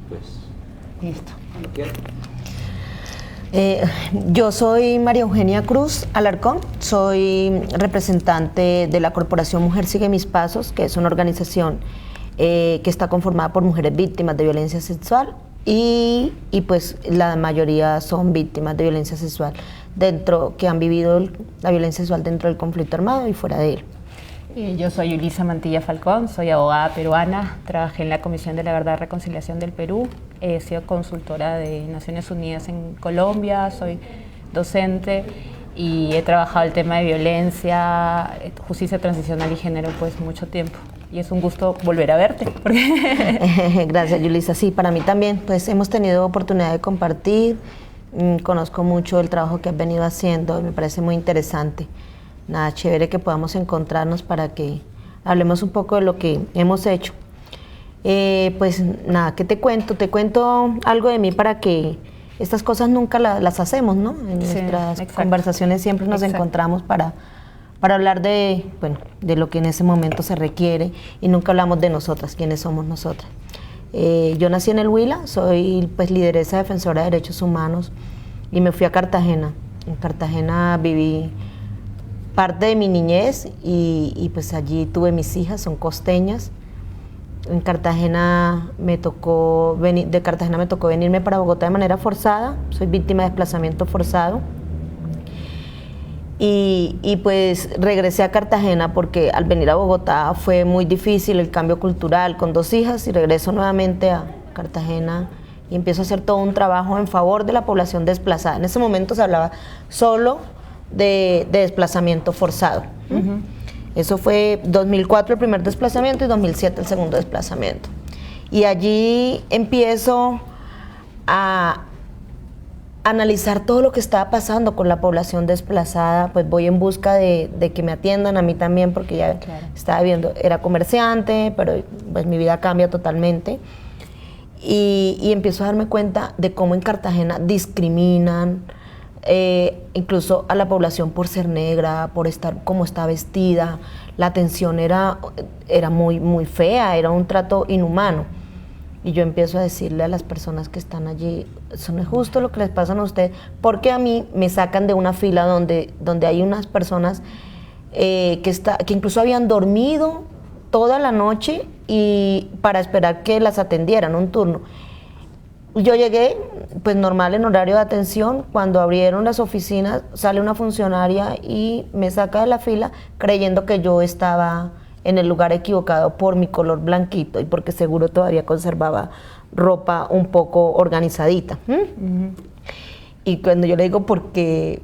pues... Listo. Cuando quieras. Yo soy María Eugenia Cruz Alarcón, soy representante de la Corporación Mujer Sigue Mis Pasos, que es una organización que está conformada por mujeres víctimas de violencia sexual y pues la mayoría son víctimas de violencia sexual que han vivido la violencia sexual dentro del conflicto armado y fuera de él. Yo soy Ulisa Mantilla Falcón, soy abogada peruana, trabajé en la Comisión de la Verdad y Reconciliación del Perú, he sido consultora de Naciones Unidas en Colombia, soy docente y he trabajado el tema de violencia, justicia transicional y género pues mucho tiempo. Y es un gusto volver a verte. Gracias, Yulisa. Sí, para mí también, pues hemos tenido oportunidad de compartir, conozco mucho el trabajo que has venido haciendo, me parece muy interesante. Nada, chévere que podamos encontrarnos para que hablemos un poco de lo que hemos hecho. Pues nada, ¿qué te cuento? Te cuento algo de mí para que estas cosas nunca las hacemos, ¿no? En nuestras conversaciones siempre nos encontramos para hablar de lo que en ese momento se requiere y nunca hablamos de nosotras, quiénes somos nosotras. Yo nací en el Huila, soy pues lideresa defensora de derechos humanos y me fui a Cartagena. En Cartagena viví parte de mi niñez y pues allí tuve mis hijas, son costeñas. En Cartagena de Cartagena me tocó venirme para Bogotá de manera forzada, soy víctima de desplazamiento forzado. Y pues regresé a Cartagena porque al venir a Bogotá fue muy difícil el cambio cultural con 2 hijas y regreso nuevamente a Cartagena y empiezo a hacer todo un trabajo en favor de la población desplazada. En ese momento se hablaba solo de desplazamiento forzado. Eso fue 2004 el primer desplazamiento y 2007 el segundo desplazamiento. Y allí empiezo a analizar todo lo que estaba pasando con la población desplazada, pues voy en busca de que me atiendan a mí también, porque ya estaba viendo, era comerciante, pero pues mi vida cambia totalmente. Y empiezo a darme cuenta de cómo en Cartagena discriminan, incluso a la población por ser negra, por estar como está vestida. La atención era muy, muy fea, era un trato inhumano. Y yo empiezo a decirle a las personas que están allí, eso no es justo lo que les pasa a ustedes, porque a mí me sacan de una fila donde hay unas personas que incluso habían dormido toda la noche y para esperar que las atendieran un turno. Yo llegué, pues normal en horario de atención, cuando abrieron las oficinas sale una funcionaria y me saca de la fila creyendo que yo estaba en el lugar equivocado por mi color blanquito y porque seguro todavía conservaba ropa un poco organizadita. Y cuando yo le digo, ¿por qué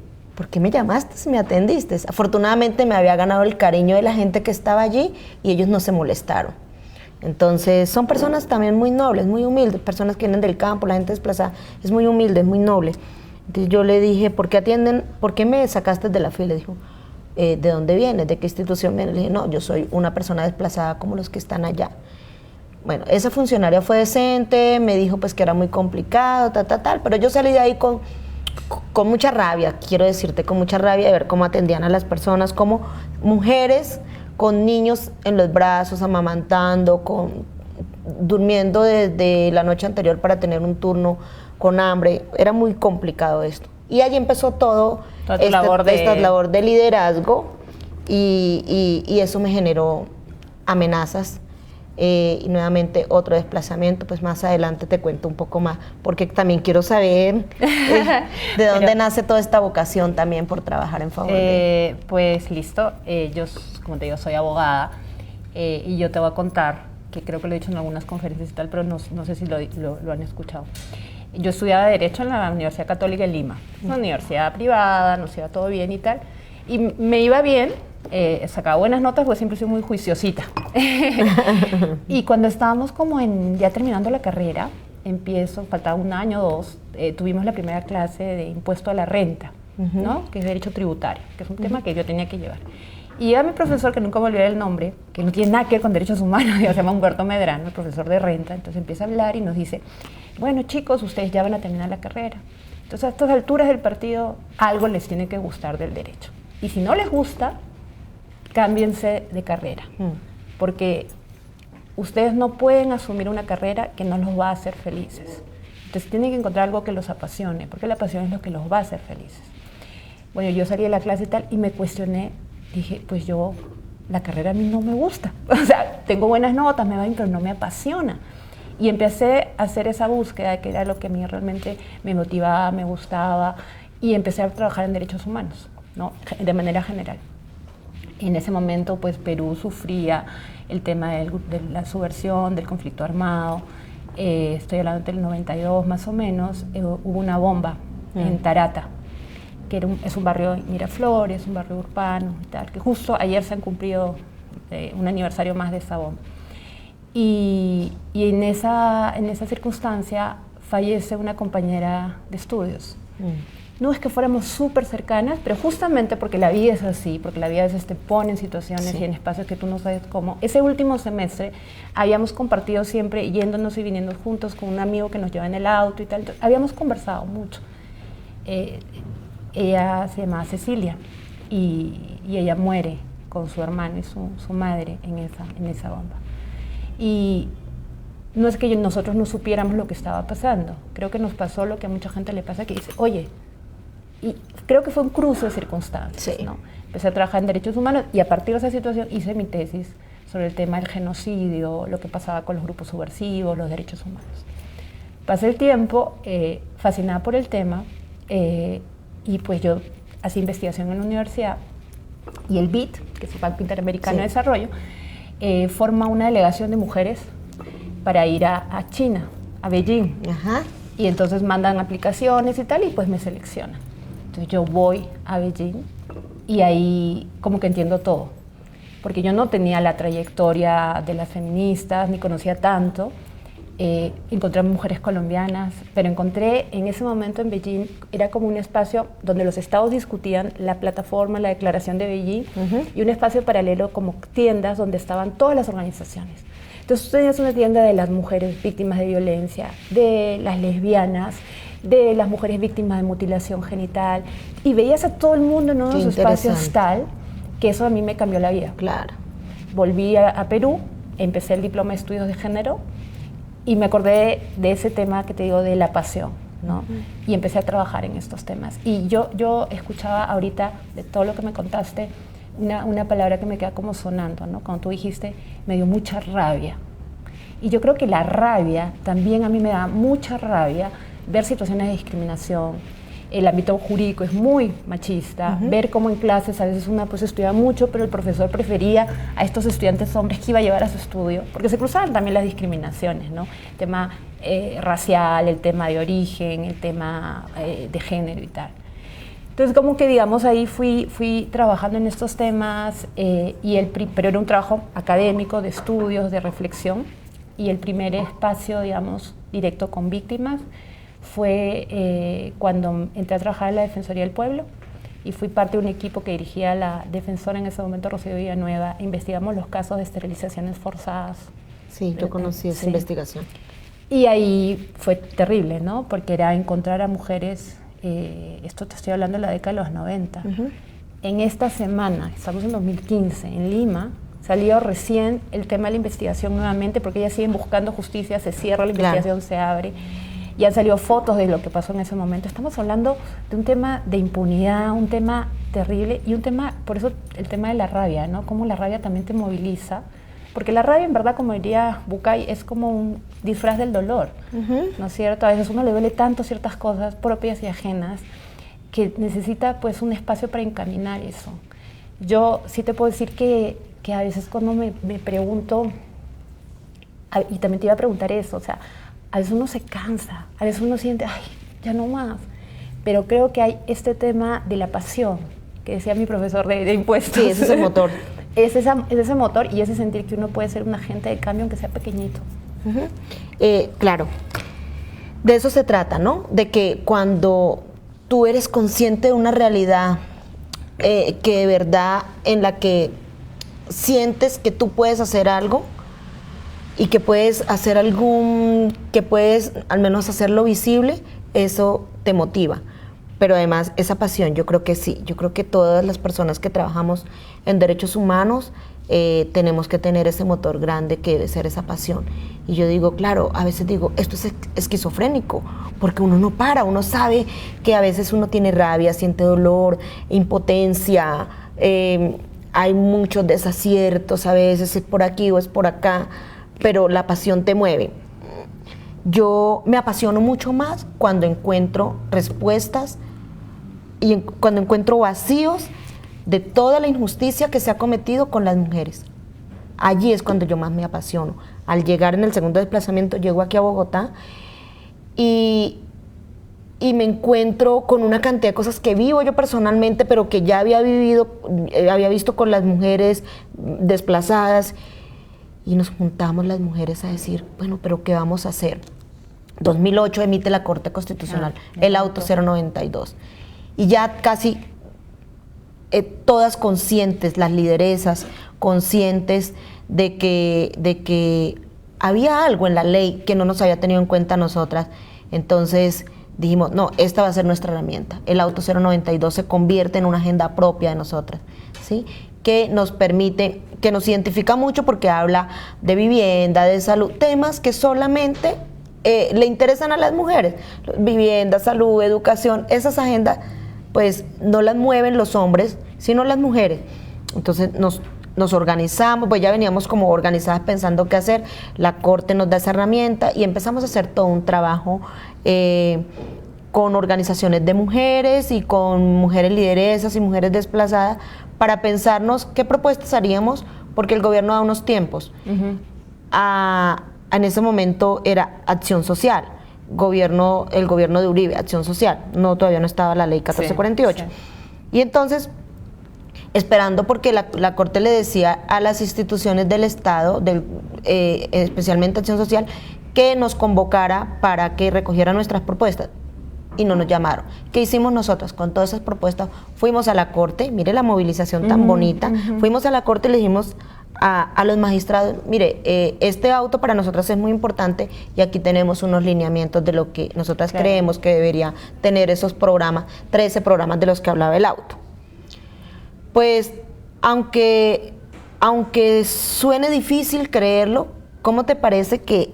me llamaste si me atendiste? Afortunadamente me había ganado el cariño de la gente que estaba allí y ellos no se molestaron. Entonces son personas también muy nobles, muy humildes, personas que vienen del campo, la gente desplazada es muy humilde, es muy noble. Entonces yo le dije, ¿por qué me sacaste de la fila? Dijo, ¿de dónde vienes? ¿De qué institución vienes? Le dije, no, yo soy una persona desplazada como los que están allá. Bueno, esa funcionaria fue decente, me dijo pues que era muy complicado, tal, pero yo salí de ahí con mucha rabia, quiero decirte, con mucha rabia de ver cómo atendían a las personas, como mujeres con niños en los brazos, amamantando, durmiendo desde la noche anterior para tener un turno, con hambre. Era muy complicado esto. Y allí empezó esta labor de liderazgo y eso me generó amenazas y nuevamente otro desplazamiento. Pues más adelante te cuento un poco más, porque también quiero saber de dónde nace toda esta vocación también por trabajar en favor de... Pues listo, yo como te digo soy abogada y yo te voy a contar, que creo que lo he dicho en algunas conferencias y tal, pero no sé si lo han escuchado. Yo estudiaba Derecho en la Universidad Católica de Lima, una universidad privada, nos iba todo bien y tal, y me iba bien, sacaba buenas notas porque siempre soy muy juiciosita. Y cuando estábamos como ya terminando la carrera, faltaba 1 año o 2, tuvimos la primera clase de impuesto a la renta, ¿no? Que es derecho tributario, que es un tema que yo tenía que llevar. Y era mi profesor, que nunca me olvidé el nombre, que no tiene nada que ver con derechos humanos, se llama Humberto Medrano, el profesor de renta. Entonces empieza a hablar y nos dice, bueno chicos, ustedes ya van a terminar la carrera. Entonces a estas alturas del partido algo les tiene que gustar del derecho. Y si no les gusta, cámbiense de carrera. Porque ustedes no pueden asumir una carrera que no los va a hacer felices. Entonces tienen que encontrar algo que los apasione, porque la pasión es lo que los va a hacer felices. Bueno, yo salí de la clase y tal, y me cuestioné, dije, pues la carrera a mí no me gusta. O sea, tengo buenas notas, me va bien, pero no me apasiona. Y empecé a hacer esa búsqueda, que era lo que a mí realmente me motivaba, me gustaba, y empecé a trabajar en derechos humanos, ¿no? De manera general. En ese momento, pues Perú sufría el tema de la subversión, del conflicto armado. Estoy hablando del 92 más o menos, hubo una bomba en Tarata, que es un barrio de Miraflores, un barrio urbano y tal, que justo ayer se han cumplido un aniversario más de esa bomba. Y en esa circunstancia fallece una compañera de estudios. No es que fuéramos súper cercanas, pero justamente porque la vida es así, porque la vida a veces te pone en situaciones y en espacios que tú no sabes cómo. Ese último semestre habíamos compartido siempre yéndonos y viniendo juntos con un amigo que nos lleva en el auto y tal. Entonces, habíamos conversado mucho. Ella se llamaba Cecilia y ella muere con su hermano y su madre en esa bomba. Y no es que nosotros no supiéramos lo que estaba pasando. Creo que nos pasó lo que a mucha gente le pasa, que dice, oye, y creo que fue un cruce de circunstancias, ¿no? Empecé a trabajar en derechos humanos y a partir de esa situación hice mi tesis sobre el tema del genocidio, lo que pasaba con los grupos subversivos, los derechos humanos. Pasé el tiempo fascinada por el tema y pues yo hacía investigación en la universidad y el BID, que es el Banco Interamericano de Desarrollo, forma una delegación de mujeres para ir a China, a Beijing. Y entonces mandan aplicaciones y tal y pues me seleccionan. Entonces yo voy a Beijing y ahí como que entiendo todo, porque yo no tenía la trayectoria de las feministas, ni conocía tanto. Encontré mujeres colombianas, pero encontré en ese momento en Beijing, era como un espacio donde los estados discutían la plataforma, la declaración de Beijing, y un espacio paralelo como tiendas donde estaban todas las organizaciones. Entonces tú tenías una tienda de las mujeres víctimas de violencia, de las lesbianas, de las mujeres víctimas de mutilación genital, y veías a todo el mundo en unos espacios tal que eso a mí me cambió la vida. Claro. Volví a Perú, empecé el diploma de estudios de género y me acordé de ese tema que te digo de la pasión, ¿no? Y empecé a trabajar en estos temas. Y yo escuchaba ahorita de todo lo que me contaste una palabra que me queda como sonando, ¿no? Cuando tú dijiste, me dio mucha rabia. Y yo creo que la rabia, también a mí me da mucha rabia ver situaciones de discriminación. El ámbito jurídico es muy machista, ver cómo en clases a veces una pues estudia mucho, pero el profesor prefería a estos estudiantes hombres que iba a llevar a su estudio, porque se cruzaban también las discriminaciones, ¿no? El tema racial, el tema de origen, el tema de género y tal. Entonces, como que digamos, ahí fui trabajando en estos temas, pero era un trabajo académico, de estudios, de reflexión, y el primer espacio, digamos, directo con víctimas fue cuando entré a trabajar en la Defensoría del Pueblo y fui parte de un equipo que dirigía la defensora en ese momento, Rocío Villanueva. Investigamos los casos de esterilizaciones forzadas. Sí, yo conocí esa investigación. Y ahí fue terrible, ¿no? Porque era encontrar a mujeres, esto te estoy hablando de la década de los 90. En esta semana, estamos en 2015, en Lima, salió recién el tema de la investigación nuevamente, porque ellas siguen buscando justicia, se cierra la investigación, se abre. Y han salido fotos de lo que pasó en ese momento. Estamos hablando de un tema de impunidad, un tema terrible y un tema, por eso el tema de la rabia, ¿no? Cómo la rabia también te moviliza. Porque la rabia, en verdad, como diría Bucay, es como un disfraz del dolor, ¿no es cierto? A veces uno le duele tanto ciertas cosas propias y ajenas que necesita pues un espacio para encaminar eso. Yo sí te puedo decir que a veces cuando me pregunto, y también te iba a preguntar eso, o sea, a veces uno se cansa, a veces uno siente, ay, ya no más. Pero creo que hay este tema de la pasión, que decía mi profesor de impuestos. Sí, ese es el motor. Es ese motor y ese sentir que uno puede ser un agente de cambio aunque sea pequeñito. Claro, de eso se trata, ¿no? De que cuando tú eres consciente de una realidad que de verdad en la que sientes que tú puedes hacer algo y que puedes hacer que puedes al menos hacerlo visible, eso te motiva. Pero además esa pasión, yo creo que sí, yo creo que todas las personas que trabajamos en derechos humanos tenemos que tener ese motor grande que debe ser esa pasión. Y yo digo, claro, a veces digo, esto es esquizofrénico, porque uno no para, uno sabe que a veces uno tiene rabia, siente dolor, impotencia, hay muchos desaciertos, a veces es por aquí o es por acá, pero la pasión te mueve. Yo me apasiono mucho más cuando encuentro respuestas y cuando encuentro vacíos de toda la injusticia que se ha cometido con las mujeres. Allí es cuando yo más me apasiono. Al llegar en el segundo desplazamiento, llego aquí a Bogotá y me encuentro con una cantidad de cosas que vivo yo personalmente, pero que ya había vivido, había visto con las mujeres desplazadas, y nos juntamos las mujeres a decir, bueno, pero ¿qué vamos a hacer? 2008 emite la Corte Constitucional el auto 092, y ya casi todas conscientes, las lideresas conscientes de que había algo en la ley que no nos había tenido en cuenta nosotras. Entonces dijimos, no, esta va a ser nuestra herramienta. El auto 092 se convierte en una agenda propia de nosotras, ¿sí? Que nos permite, que nos identifica mucho porque habla de vivienda, de salud, temas que solamente le interesan a las mujeres. Vivienda, salud, educación, esas agendas pues no las mueven los hombres, sino las mujeres. Entonces nos organizamos, pues ya veníamos como organizadas pensando qué hacer, la Corte nos da esa herramienta y empezamos a hacer todo un trabajo con organizaciones de mujeres y con mujeres lideresas y mujeres desplazadas para pensarnos qué propuestas haríamos, porque el gobierno da unos tiempos. En ese momento era acción social, el gobierno de Uribe, acción social, todavía no estaba la ley 1448. Sí. Y entonces, esperando porque la Corte le decía a las instituciones del Estado, especialmente Acción Social, que nos convocara para que recogiera nuestras propuestas, y no nos llamaron. ¿Qué hicimos nosotros con todas esas propuestas? Fuimos a la Corte, mire la movilización tan bonita, fuimos a la Corte y le dijimos a los magistrados, mire, este auto para nosotras es muy importante y aquí tenemos unos lineamientos de lo que nosotras creemos que debería tener esos programas, 13 programas de los que hablaba el auto. Pues, aunque suene difícil creerlo, ¿cómo te parece que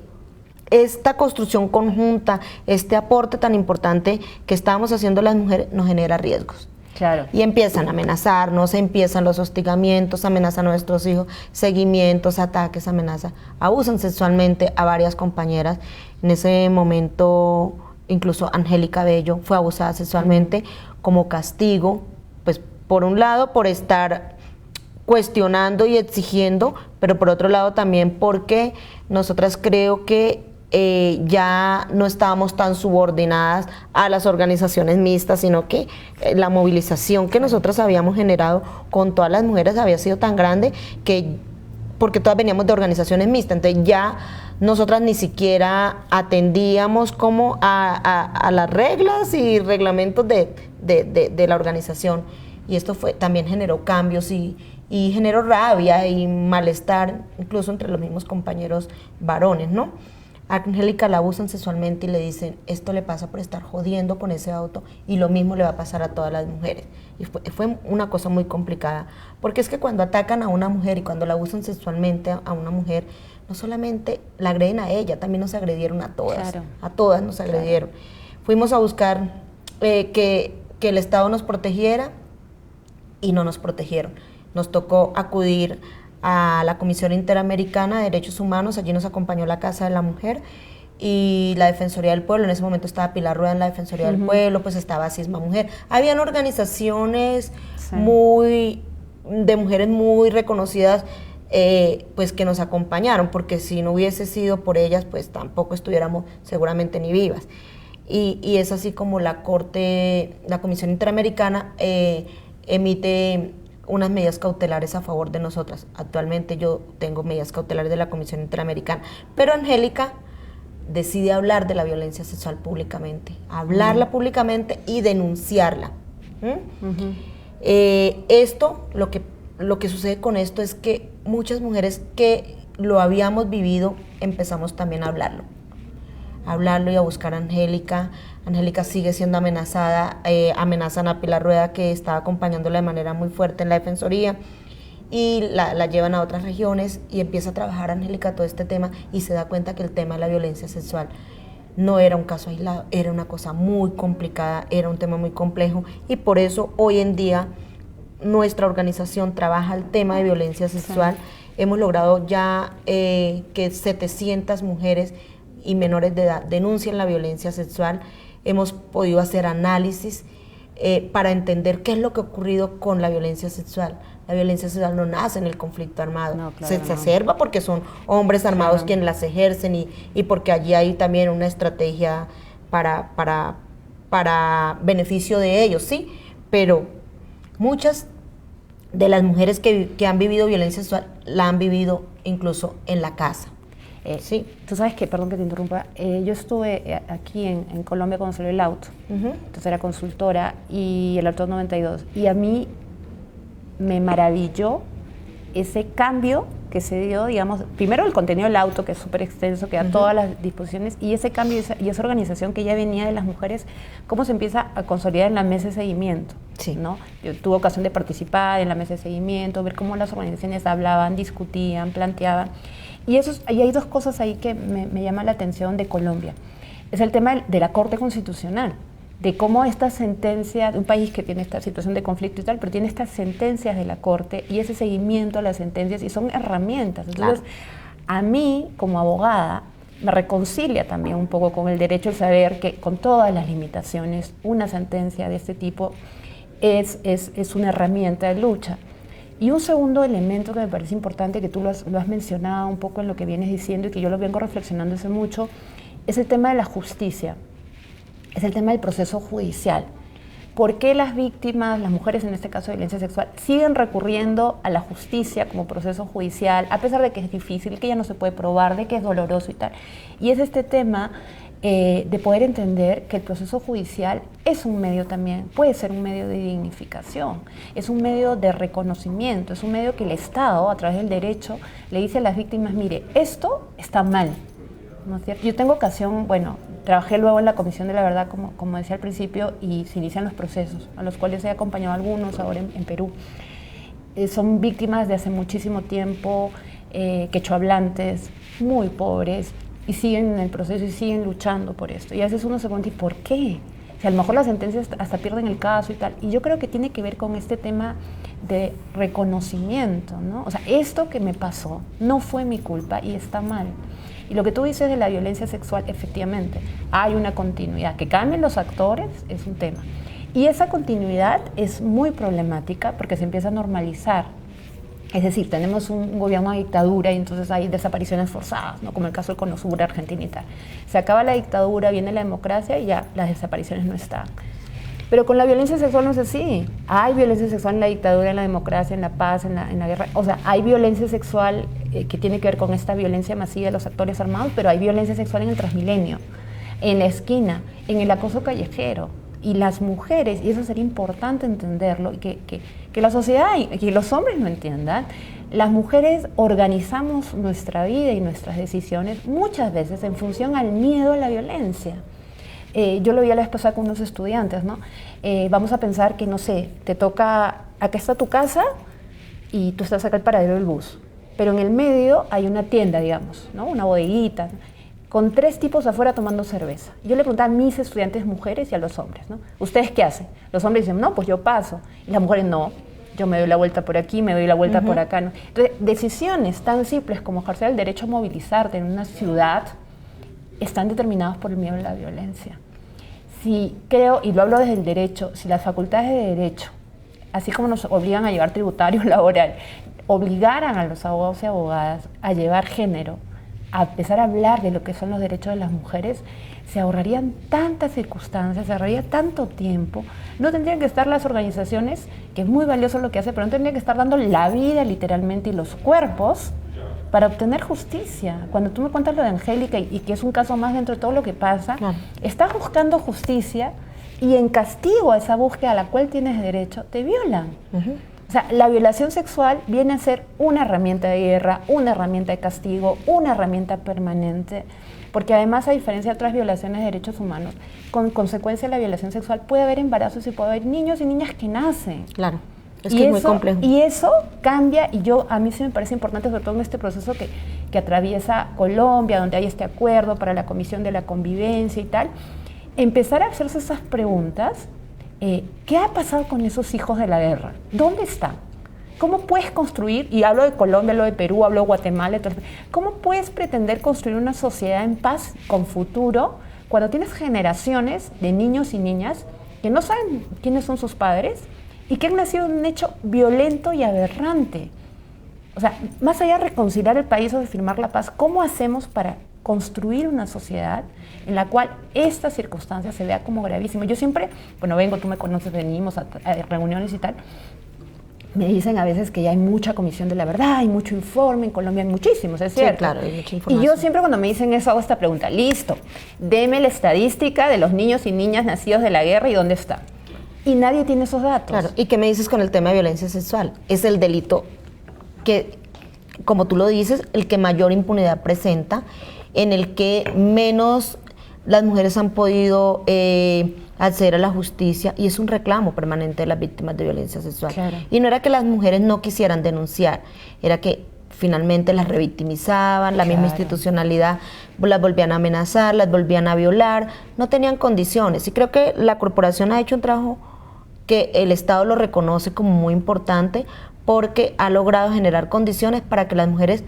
esta construcción conjunta, este aporte tan importante que estábamos haciendo las mujeres, nos genera riesgos? Claro. Y empiezan a amenazarnos, empiezan los hostigamientos, amenazan a nuestros hijos, seguimientos, ataques, amenazas, abusan sexualmente a varias compañeras. En ese momento, incluso Angélica Bello fue abusada sexualmente como castigo, pues por un lado por estar cuestionando y exigiendo, pero por otro lado también porque nosotras creo que ya no estábamos tan subordinadas a las organizaciones mixtas, sino que la movilización que nosotros habíamos generado con todas las mujeres había sido tan grande que, porque todas veníamos de organizaciones mixtas, entonces ya nosotras ni siquiera atendíamos como a las reglas y reglamentos de la organización, y esto también generó cambios y generó rabia y malestar incluso entre los mismos compañeros varones, ¿no? A Angélica la abusan sexualmente y le dicen, esto le pasa por estar jodiendo con ese auto, y lo mismo le va a pasar a todas las mujeres. Y fue una cosa muy complicada, porque es que cuando atacan a una mujer y cuando la abusan sexualmente a una mujer, no solamente la agreden a ella, también nos agredieron a todas. Claro. A todas nos agredieron. Claro. Fuimos a buscar que el Estado nos protegiera y no nos protegieron. Nos tocó acudir a la Comisión Interamericana de Derechos Humanos, allí nos acompañó la Casa de la Mujer y la Defensoría del Pueblo. En ese momento estaba Pilar Rueda en la Defensoría del Pueblo, pues estaba Cisma Mujer. Habían organizaciones de mujeres muy reconocidas, pues que nos acompañaron, porque si no hubiese sido por ellas, pues tampoco estuviéramos seguramente ni vivas. Y es así como la Comisión Interamericana emite unas medidas cautelares a favor de nosotras. Actualmente yo tengo medidas cautelares de la Comisión Interamericana, pero Angélica decide hablar de la violencia sexual públicamente, hablarla públicamente y denunciarla. Esto, lo que sucede con esto es que muchas mujeres que lo habíamos vivido empezamos también a hablarlo y a buscar a Angélica. Angélica sigue siendo amenazada, amenazan a Pilar Rueda, que estaba acompañándola de manera muy fuerte en la Defensoría, y la llevan a otras regiones y empieza a trabajar Angélica todo este tema y se da cuenta que el tema de la violencia sexual no era un caso aislado, era una cosa muy complicada, era un tema muy complejo y por eso hoy en día nuestra organización trabaja el tema de violencia sexual. Sí. Hemos logrado ya que 700 mujeres y menores de edad denuncien la violencia sexual. Hemos podido hacer análisis para entender qué es lo que ha ocurrido con la violencia sexual. La violencia sexual no nace en el conflicto armado, no, claro, se exacerba porque son hombres armados, claro, quienes las ejercen y porque allí hay también una estrategia para beneficio de ellos, sí, pero muchas de las mujeres que han vivido violencia sexual la han vivido incluso en la casa. Sí. Tú sabes que, perdón que te interrumpa, yo estuve aquí en Colombia cuando salió el auto, entonces era consultora y el auto 92, y a mí me maravilló ese cambio que se dio, digamos, primero el contenido del auto, que es súper extenso, que da todas las disposiciones, y ese cambio y esa organización que ya venía de las mujeres, cómo se empieza a consolidar en la mesa de seguimiento, sí, ¿no? Yo tuve ocasión de participar en la mesa de seguimiento, ver cómo las organizaciones hablaban, discutían, planteaban, y hay dos cosas ahí que me llaman la atención de Colombia. Es el tema de la Corte Constitucional, de cómo esta sentencia de un país que tiene esta situación de conflicto y tal, pero tiene estas sentencias de la Corte y ese seguimiento a las sentencias, y son herramientas. Entonces, claro, a mí, como abogada, me reconcilia también un poco con el derecho de saber que con todas las limitaciones, una sentencia de este tipo es una herramienta de lucha. Y un segundo elemento que me parece importante, que tú lo has mencionado un poco en lo que vienes diciendo y que yo lo vengo reflexionando hace mucho, es el tema de la justicia. Es el tema del proceso judicial. ¿Por qué las víctimas, las mujeres en este caso de violencia sexual, siguen recurriendo a la justicia como proceso judicial, a pesar de que es difícil, que ya no se puede probar, de que es doloroso y tal? Y es este tema de poder entender que el proceso judicial es un medio también, puede ser un medio de dignificación, es un medio de reconocimiento, es un medio que el Estado, a través del derecho, le dice a las víctimas, mire, esto está mal, ¿no es cierto? Yo tengo ocasión, bueno, trabajé luego en la Comisión de la Verdad, como decía al principio, y se inician los procesos, a los cuales he acompañado a algunos ahora en Perú. Son víctimas de hace muchísimo tiempo, quechohablantes, muy pobres, y siguen en el proceso y siguen luchando por esto. Y a veces uno se pregunta, ¿y por qué? O sea, a lo mejor las sentencias hasta pierden el caso y tal. Y yo creo que tiene que ver con este tema de reconocimiento, ¿no? O sea, esto que me pasó no fue mi culpa y está mal. Y lo que tú dices de la violencia sexual, efectivamente, hay una continuidad. Que cambien los actores es un tema. Y esa continuidad es muy problemática porque se empieza a normalizar. Es decir, tenemos un gobierno de dictadura y entonces hay desapariciones forzadas, ¿no? Como el caso del Cono Sur, Argentina y tal. Se acaba la dictadura, viene la democracia y ya las desapariciones no están. Pero con la violencia sexual no es así. Hay violencia sexual en la dictadura, en la democracia, en la paz, en la guerra. O sea, hay violencia sexual que tiene que ver con esta violencia masiva de los actores armados, pero hay violencia sexual en el Transmilenio, en la esquina, en el acoso callejero. Y las mujeres, y eso sería importante entenderlo, y que la sociedad y que los hombres lo entiendan, las mujeres organizamos nuestra vida y nuestras decisiones muchas veces en función al miedo a la violencia. Yo lo vi a la vez pasada con unos estudiantes, ¿no? Vamos a pensar que, no sé, te toca, acá está tu casa y tú estás acá al paradero del bus, pero en el medio hay una tienda, digamos, ¿no? Una bodeguita, con 3 tipos afuera tomando cerveza. Yo le preguntaba a mis estudiantes mujeres y a los hombres, ¿no? ¿Ustedes qué hacen? Los hombres dicen, no, pues yo paso. Y las mujeres, no, yo me doy la vuelta por aquí, me doy la vuelta por acá, ¿no? Entonces, decisiones tan simples como ejercer el derecho a movilizarte en una ciudad están determinadas por el miedo a la violencia. Si creo, y lo hablo desde el derecho, si las facultades de derecho, así como nos obligan a llevar tributario laboral, obligaran a los abogados y abogadas a llevar género, a empezar a hablar de lo que son los derechos de las mujeres, se ahorrarían tantas circunstancias, se ahorraría tanto tiempo, no tendrían que estar las organizaciones, que es muy valioso lo que hace, pero no tendrían que estar dando la vida literalmente y los cuerpos para obtener justicia. Cuando tú me cuentas lo de Angélica y que es un caso más dentro de todo lo que pasa, estás buscando justicia y en castigo a esa búsqueda a la cual tienes derecho, te violan. O sea, la violación sexual viene a ser una herramienta de guerra, una herramienta de castigo, una herramienta permanente, porque además, a diferencia de otras violaciones de derechos humanos, con consecuencia de la violación sexual puede haber embarazos y puede haber niños y niñas que nacen. Claro. Es que es muy complejo. Y eso cambia, y a mí sí me parece importante, sobre todo en este proceso que atraviesa Colombia, donde hay este acuerdo para la Comisión de la Convivencia y tal, empezar a hacerse esas preguntas. ¿Qué ha pasado con esos hijos de la guerra? ¿Dónde están? ¿Cómo puedes construir, y hablo de Colombia, hablo de Perú, hablo de Guatemala, cómo puedes pretender construir una sociedad en paz, con futuro, cuando tienes generaciones de niños y niñas que no saben quiénes son sus padres y que han nacido en un hecho violento y aberrante? O sea, más allá de reconciliar el país o de firmar la paz, ¿cómo hacemos para construir una sociedad en la cual esta circunstancia se vea como gravísima? Yo siempre, bueno, tú me conoces, venimos a reuniones y tal, me dicen a veces que ya hay mucha comisión de la verdad, hay mucho informe, en Colombia hay muchísimos, es cierto. Sí, claro, hay mucha información. Y yo siempre cuando me dicen eso hago esta pregunta: listo, deme la estadística de los niños y niñas nacidos de la guerra y dónde está. Y nadie tiene esos datos. Claro, ¿y qué me dices con el tema de violencia sexual? Es el delito que, como tú lo dices, el que mayor impunidad presenta, en el que menos las mujeres han podido acceder a la justicia, y es un reclamo permanente de las víctimas de violencia sexual. Claro. Y no era que las mujeres no quisieran denunciar, era que finalmente las revictimizaban, la misma institucionalidad las volvían a amenazar, las volvían a violar, no tenían condiciones. Y creo que la corporación ha hecho un trabajo que el Estado lo reconoce como muy importante, porque ha logrado generar condiciones para que las mujeres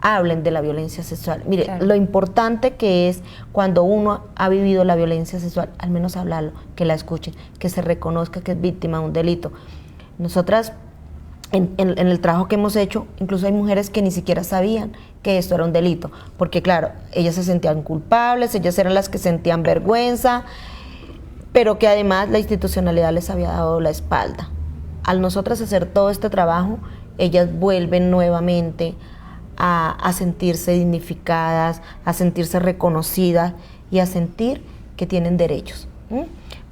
hablen de la violencia sexual. Mire, claro, lo importante que es cuando uno ha vivido la violencia sexual, al menos hablarlo, que la escuchen, que se reconozca que es víctima de un delito. Nosotras, en el trabajo que hemos hecho, incluso hay mujeres que ni siquiera sabían que esto era un delito, porque claro, ellas se sentían culpables, ellas eran las que sentían vergüenza, pero que además la institucionalidad les había dado la espalda. Al nosotras hacer todo este trabajo, ellas vuelven nuevamente a sentirse dignificadas, a sentirse reconocidas y a sentir que tienen derechos.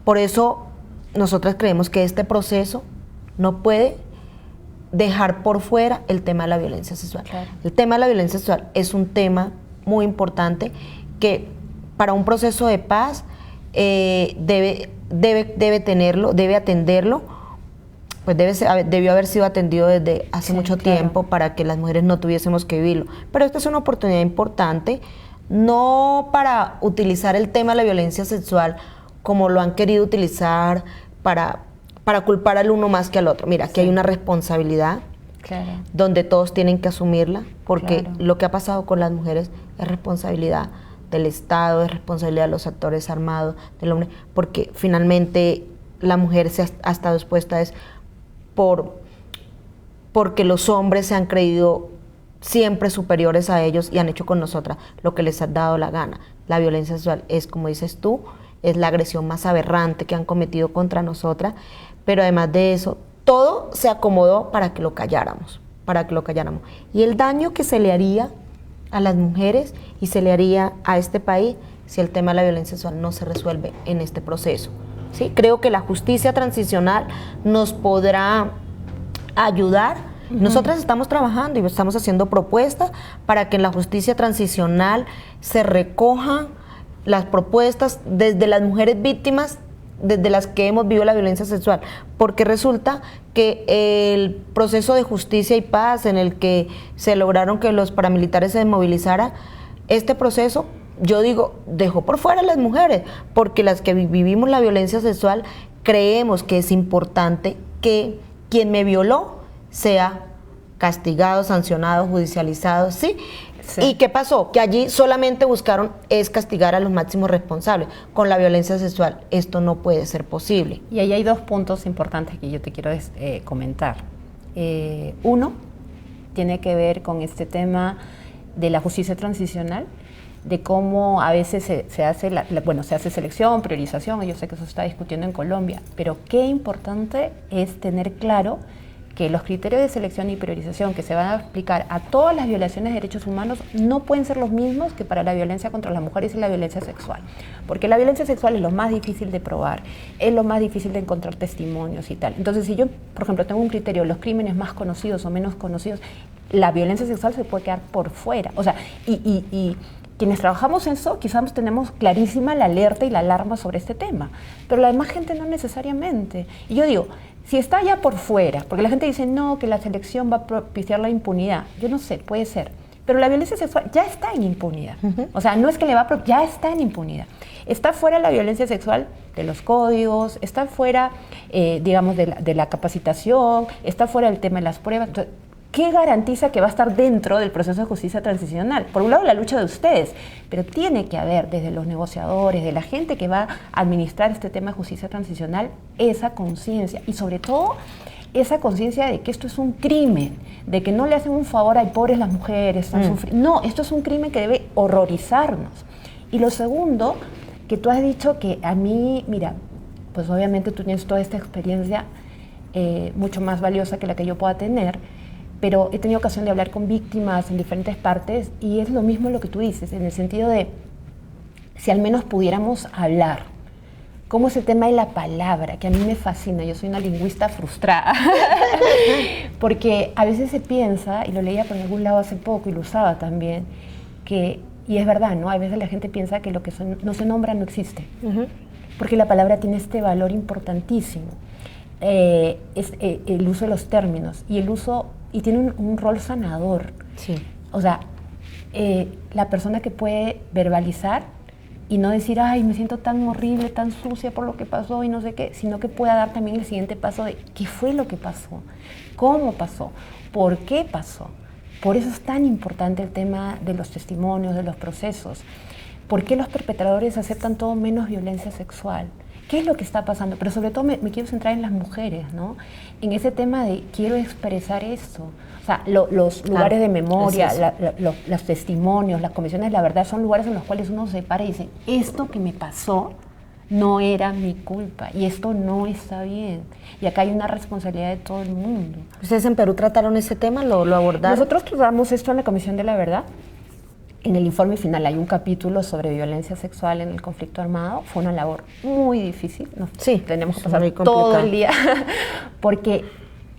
Por eso nosotras creemos que este proceso no puede dejar por fuera el tema de la violencia sexual. Claro. El tema de la violencia sexual es un tema muy importante que para un proceso de paz debe tenerlo, debe atenderlo, pues debió haber sido atendido desde hace mucho tiempo, para que las mujeres no tuviésemos que vivirlo. Pero esta es una oportunidad importante, no para utilizar el tema de la violencia sexual como lo han querido utilizar para culpar al uno más que al otro. Mira, aquí hay una responsabilidad, claro, donde todos tienen que asumirla, porque claro, lo que ha pasado con las mujeres es responsabilidad del Estado, es responsabilidad de los actores armados, del hombre, porque finalmente la mujer ha estado expuesta porque los hombres se han creído siempre superiores a ellos y han hecho con nosotras lo que les ha dado la gana. La violencia sexual es, como dices tú, es la agresión más aberrante que han cometido contra nosotras, pero además de eso, todo se acomodó para que lo calláramos. Y el daño que se le haría a las mujeres y se le haría a este país si el tema de la violencia sexual no se resuelve en este proceso. ¿Sí? Creo que la justicia transicional nos podrá ayudar. Nosotras estamos trabajando y estamos haciendo propuestas para que en la justicia transicional se recojan las propuestas desde las mujeres víctimas, desde las que hemos vivido la violencia sexual, porque resulta que el proceso de justicia y paz en el que se lograron que los paramilitares se desmovilizaran, este proceso, yo digo, dejó por fuera a las mujeres, porque las que vivimos la violencia sexual creemos que es importante que quien me violó sea castigado, sancionado, judicializado, ¿sí? Sí. ¿Y qué pasó? Que allí solamente buscaron es castigar a los máximos responsables. Con la violencia sexual esto no puede ser posible. Y ahí hay dos puntos importantes que yo te quiero comentar. Uno tiene que ver con este tema de la justicia transicional, de cómo a veces se hace selección, priorización, yo sé que eso se está discutiendo en Colombia, pero qué importante es tener claro que los criterios de selección y priorización que se van a aplicar a todas las violaciones de derechos humanos no pueden ser los mismos que para la violencia contra las mujeres y la violencia sexual. Porque la violencia sexual es lo más difícil de probar, es lo más difícil de encontrar testimonios y tal. Entonces, si yo, por ejemplo, tengo un criterio, los crímenes más conocidos o menos conocidos, la violencia sexual se puede quedar por fuera. O sea, y quienes trabajamos en eso quizás tenemos clarísima la alerta y la alarma sobre este tema, pero la demás gente no necesariamente. Y yo digo, si está ya por fuera, porque la gente dice no, que la selección va a propiciar la impunidad, yo no sé, puede ser, pero la violencia sexual ya está en impunidad. O sea, no es que le va a ya está en impunidad. Está fuera la violencia sexual de los códigos, está fuera, digamos, de la capacitación, está fuera el tema de las pruebas. Entonces, ¿qué garantiza que va a estar dentro del proceso de justicia transicional? Por un lado, la lucha de ustedes, pero tiene que haber desde los negociadores, de la gente que va a administrar este tema de justicia transicional, esa conciencia y sobre todo esa conciencia de que esto es un crimen, de que no le hacen un favor a pobres las mujeres, están sufriendo. No, esto es un crimen que debe horrorizarnos. Y lo segundo, que tú has dicho que a mí, mira, pues obviamente tú tienes toda esta experiencia mucho más valiosa que la que yo pueda tener, pero he tenido ocasión de hablar con víctimas en diferentes partes y es lo mismo lo que tú dices, en el sentido de si al menos pudiéramos hablar, como ese tema de la palabra, que a mí me fascina, yo soy una lingüista frustrada, porque a veces se piensa, y lo leía por algún lado hace poco y lo usaba también, que, y es verdad, ¿no? A veces la gente piensa que lo que no se nombra no existe, porque la palabra tiene este valor importantísimo, es el uso de los términos, y tiene un rol sanador. Sí. O sea, la persona que puede verbalizar y no decir, ay, me siento tan horrible, tan sucia por lo que pasó y no sé qué, sino que pueda dar también el siguiente paso de qué fue lo que pasó, cómo pasó, por qué pasó. Por eso es tan importante el tema de los testimonios, de los procesos. ¿Por qué los perpetradores aceptan todo menos violencia sexual? ¿Qué es lo que está pasando? Pero sobre todo me quiero centrar en las mujeres, ¿no? En ese tema de quiero expresar esto. O sea, los lugares de memoria, los testimonios, las comisiones de la verdad son lugares en los cuales uno se para y dice, esto que me pasó no era mi culpa y esto no está bien. Y acá hay una responsabilidad de todo el mundo. ¿Ustedes en Perú trataron ese tema? ¿Lo abordaron? Nosotros tratamos esto en la Comisión de la Verdad. En el informe final hay un capítulo sobre violencia sexual en el conflicto armado. Fue una labor muy difícil. Tenemos que pasar todo el día. Porque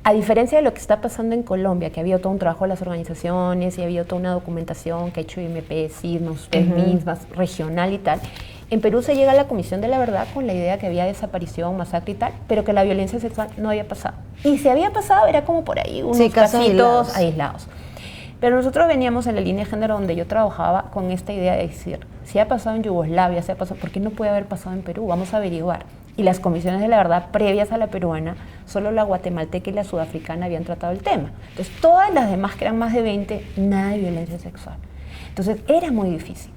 a diferencia de lo que está pasando en Colombia, que ha habido todo un trabajo de las organizaciones y ha habido toda una documentación que ha hecho IMP, SISMA, ustedes mismas, regional y tal, en Perú se llega a la Comisión de la Verdad con la idea que había desaparición, masacre y tal, pero que la violencia sexual no había pasado. Y si había pasado era como por ahí unos casitos aislados. Pero nosotros veníamos en la línea de género donde yo trabajaba con esta idea de decir, si ha pasado en Yugoslavia, si ha pasado, ¿por qué no puede haber pasado en Perú? Vamos a averiguar. Y las comisiones de la verdad previas a la peruana, solo la guatemalteca y la sudafricana habían tratado el tema. Entonces, todas las demás, que eran más de 20, nada de violencia sexual. Entonces, era muy difícil.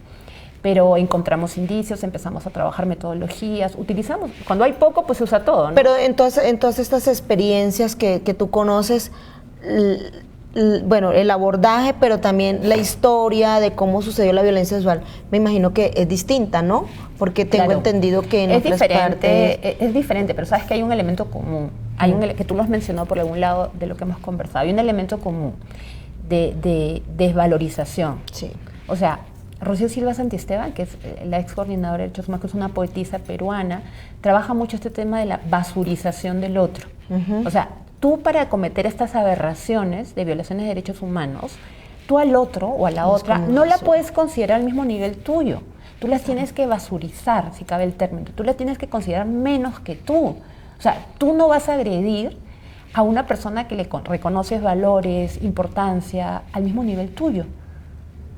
Pero encontramos indicios, empezamos a trabajar metodologías, utilizamos, cuando hay poco, pues se usa todo, ¿no? Pero en todas estas experiencias que tú conoces, bueno, el abordaje, pero también la historia de cómo sucedió la violencia sexual, me imagino que es distinta, ¿no? Porque tengo entendido que en otras partes... Es diferente, pero sabes que hay un elemento común, que tú lo has mencionado por algún lado de lo que hemos conversado, hay un elemento común de desvalorización. Sí. O sea, Rocío Silva Santisteban, que es la ex coordinadora de Derechos Humanos, que es una poetisa peruana, trabaja mucho este tema de la basurización del otro. O sea, tú para cometer estas aberraciones de violaciones de derechos humanos, tú al otro o a la otra no la puedes considerar al mismo nivel tuyo. Tú las tienes que basurizar, si cabe el término. Tú las tienes que considerar menos que tú. O sea, tú no vas a agredir a una persona que le reconoces valores, importancia, al mismo nivel tuyo.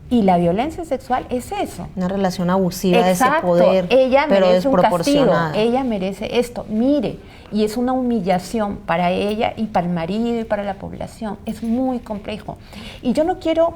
Y la violencia sexual es eso. Una relación abusiva de ese poder, ella pero merece un castigo, desproporcionada. ella merece esto, mire, y es una humillación para ella y para el marido y para la población. Es muy complejo. Y yo no quiero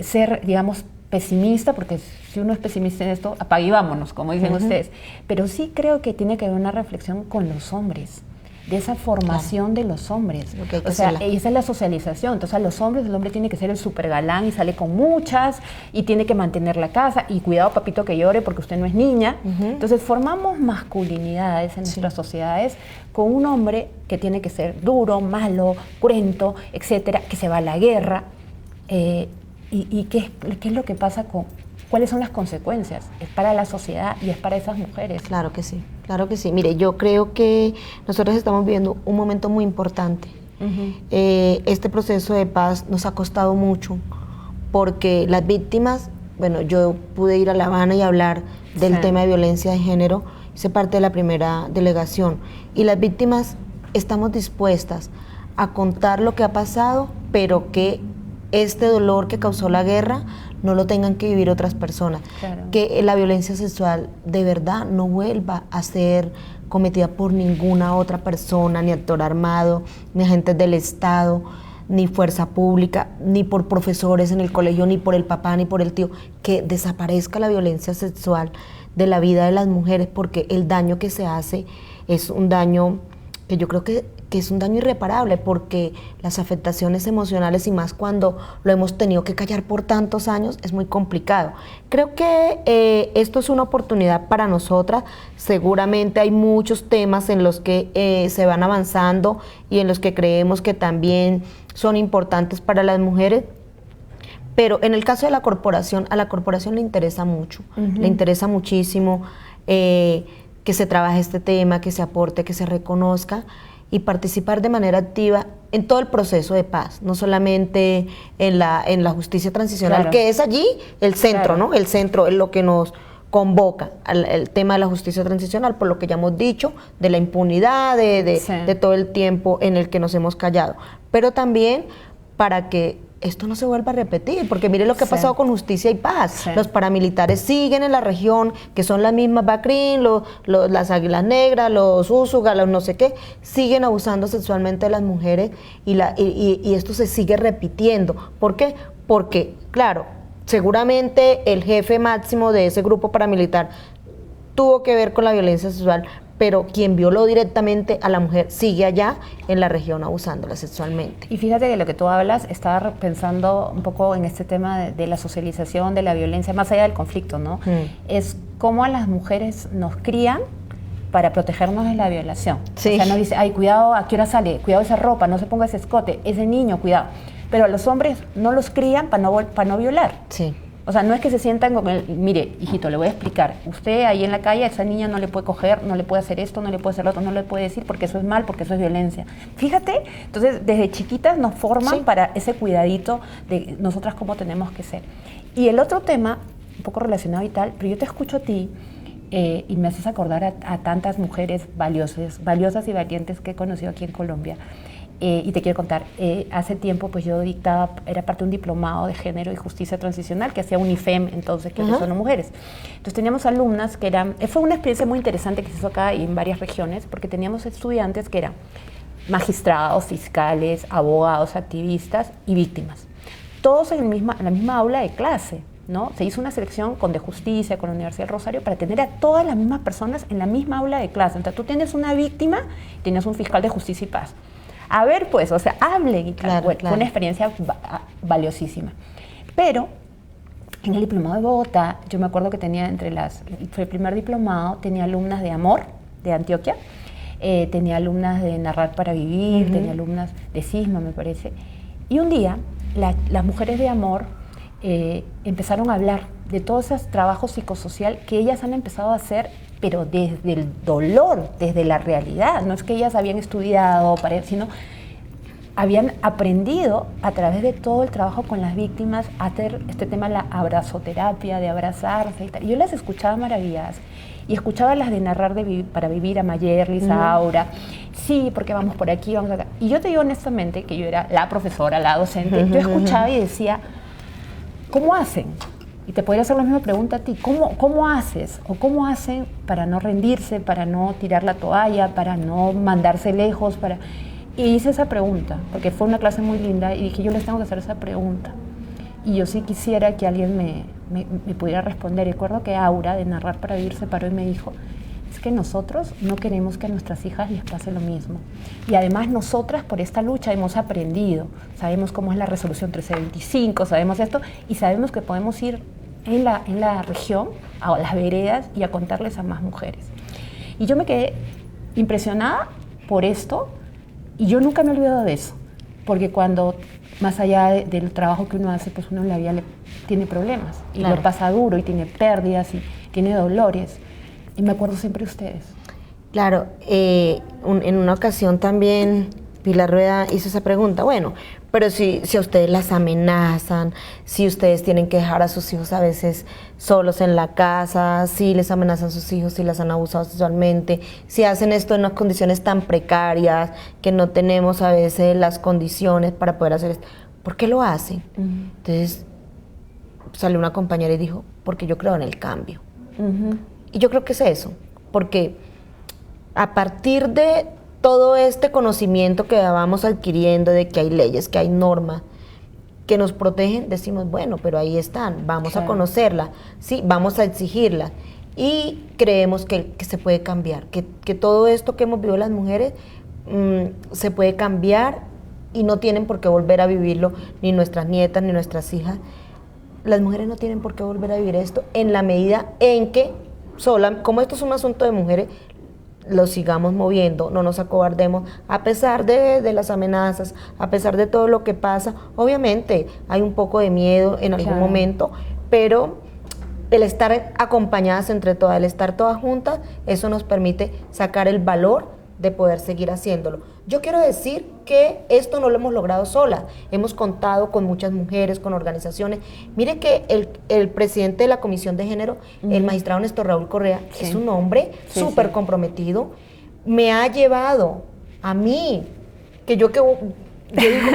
ser, digamos, pesimista, porque si uno es pesimista en esto, apague y vámonos, como dicen ustedes. Pero sí creo que tiene que haber una reflexión con los hombres, de esa formación de los hombres. O sea, esa es la socialización. Entonces, a los hombres, el hombre tiene que ser el super galán y sale con muchas y tiene que mantener la casa y cuidado, papito, que llore porque usted no es niña. Entonces, formamos masculinidades en nuestras sociedades con un hombre que tiene que ser duro, malo, cruento, etcétera, que se va a la guerra. ¿Y qué es lo que pasa con...? ¿Cuáles son las consecuencias? Es para la sociedad y es para esas mujeres. Claro que sí, claro que sí. Mire, yo creo que nosotros estamos viviendo un momento muy importante. Este proceso de paz nos ha costado mucho porque las víctimas bueno, yo pude ir a La Habana y hablar del tema de violencia de género, hice parte de la primera delegación, y las víctimas estamos dispuestas a contar lo que ha pasado, pero que este dolor que causó la guerra no lo tengan que vivir otras personas. Claro. Que la violencia sexual de verdad no vuelva a ser cometida por ninguna otra persona, ni actor armado, ni agentes del Estado, ni fuerza pública, ni por profesores en el colegio, ni por el papá, ni por el tío. Que desaparezca la violencia sexual de la vida de las mujeres, porque el daño que se hace es un daño que yo creo que es un daño irreparable, porque las afectaciones emocionales, y más cuando lo hemos tenido que callar por tantos años, es muy complicado. Creo que esto es una oportunidad para nosotras. Seguramente hay muchos temas en los que se van avanzando y en los que creemos que también son importantes para las mujeres. Pero en el caso de la corporación, a la corporación le interesa mucho, le interesa muchísimo que se trabaje este tema, que se aporte, que se reconozca, y participar de manera activa en todo el proceso de paz, no solamente en la justicia transicional, claro, que es allí el centro, claro, ¿no? El centro es lo que nos convoca, el tema de la justicia transicional, por lo que ya hemos dicho, de la impunidad, de todo el tiempo en el que nos hemos callado, pero también para que esto no se vuelva a repetir, porque mire lo que ha pasado con Justicia y Paz. Los paramilitares siguen en la región, que son las mismas Bacrín, las Águilas Negras, los Úsuga, los no sé qué, siguen abusando sexualmente de las mujeres, y esto se sigue repitiendo. ¿Por qué? Porque, claro, seguramente el jefe máximo de ese grupo paramilitar tuvo que ver con la violencia sexual, pero quien violó directamente a la mujer sigue allá en la región abusándola sexualmente. Y fíjate que lo que tú hablas, estaba pensando un poco en este tema de la socialización, de la violencia, más allá del conflicto, ¿no? Es cómo a las mujeres nos crían para protegernos de la violación. Sí. O sea, nos dice, ay, cuidado, ¿a qué hora sale? Cuidado esa ropa, no se ponga ese escote, ese niño, cuidado. Pero a los hombres no los crían para no violar. Sí. O sea, no es que se sientan con el, mire, hijito, le voy a explicar, usted ahí en la calle, a esa niña no le puede coger, no le puede hacer esto, no le puede hacer lo otro, no le puede decir porque eso es mal, porque eso es violencia. Fíjate, entonces desde chiquitas nos forman para ese cuidadito de nosotras cómo tenemos que ser. Y el otro tema, un poco relacionado y tal, pero yo te escucho a ti y me haces acordar a tantas mujeres valiosas y valientes que he conocido aquí en Colombia. Y te quiero contar, hace tiempo pues yo era parte de un diplomado de género y justicia transicional que hacía UNIFEM, entonces, que son mujeres. Entonces teníamos alumnas que fue una experiencia muy interesante que se hizo acá y en varias regiones, porque teníamos estudiantes que eran magistrados, fiscales, abogados, activistas y víctimas. Todos en la misma aula de clase, ¿no? Se hizo una selección con de justicia, con la Universidad del Rosario, para tener a todas las mismas personas en la misma aula de clase. Entonces tú tienes una víctima y tienes un fiscal de justicia y paz. A ver, pues, o sea, hablen y tal. Bueno, fue una experiencia valiosísima. Pero en el diplomado de Bogotá, yo me acuerdo que tenía fue el primer diplomado, tenía alumnas de Amor, de Antioquia, tenía alumnas de Narrar para Vivir, tenía alumnas de Cisma, me parece. Y un día, las mujeres de Amor empezaron a hablar de todo ese trabajo psicosocial que ellas han empezado a hacer, pero desde el dolor, desde la realidad. No es que ellas habían estudiado, sino habían aprendido a través de todo el trabajo con las víctimas a hacer este tema, la abrazoterapia, de abrazarse y tal. Y yo las escuchaba maravilladas. Y escuchaba las de Narrar para Vivir, a Mayerlis, a Aura. Sí, porque vamos por aquí, vamos acá. Y yo te digo honestamente que yo era la profesora, la docente. Yo escuchaba y decía, ¿cómo hacen? Y te podría hacer la misma pregunta a ti, ¿cómo haces? ¿O cómo hacen para no rendirse, para no tirar la toalla, para no mandarse lejos? Y hice esa pregunta, porque fue una clase muy linda, y dije, yo les tengo que hacer esa pregunta. Y yo sí quisiera que alguien me pudiera responder. Recuerdo que Aura, de Narrar para Vivir, se paró y me dijo, es que nosotros no queremos que a nuestras hijas les pase lo mismo. Y además nosotras por esta lucha hemos aprendido, sabemos cómo es la resolución 1325, sabemos esto, y sabemos que podemos ir en la región, a las veredas, y a contarles a más mujeres. Y yo me quedé impresionada por esto, y yo nunca me he olvidado de eso, porque cuando, más allá del trabajo que uno hace, pues uno en la vida tiene problemas, y lo pasa duro, y tiene pérdidas, y tiene dolores. Y me acuerdo siempre de ustedes. Claro, en una ocasión también Pilar Rueda hizo esa pregunta. Bueno, pero si a ustedes las amenazan, si ustedes tienen que dejar a sus hijos a veces solos en la casa, si les amenazan a sus hijos, si las han abusado sexualmente, si hacen esto en unas condiciones tan precarias, que no tenemos a veces las condiciones para poder hacer esto, ¿por qué lo hacen? Entonces salió una compañera y dijo, porque yo creo en el cambio. Y yo creo que es eso, porque a partir de todo este conocimiento que vamos adquiriendo de que hay leyes, que hay normas que nos protegen, decimos, bueno, pero ahí están, vamos a conocerlas, sí, vamos a exigirlas y creemos que se puede cambiar, que todo esto que hemos vivido las mujeres se puede cambiar y no tienen por qué volver a vivirlo ni nuestras nietas ni nuestras hijas. Las mujeres no tienen por qué volver a vivir esto en la medida en que como esto es un asunto de mujeres, lo sigamos moviendo, no nos acobardemos, a pesar de las amenazas, a pesar de todo lo que pasa. Obviamente hay un poco de miedo en algún momento, pero el estar acompañadas entre todas, el estar todas juntas, eso nos permite sacar el valor de poder seguir haciéndolo. Yo quiero decir que esto no lo hemos logrado solas, hemos contado con muchas mujeres, con organizaciones. Mire que el presidente de la Comisión de Género, el magistrado Néstor Raúl Correa, es un hombre súper comprometido, me ha llevado a mí, yo digo,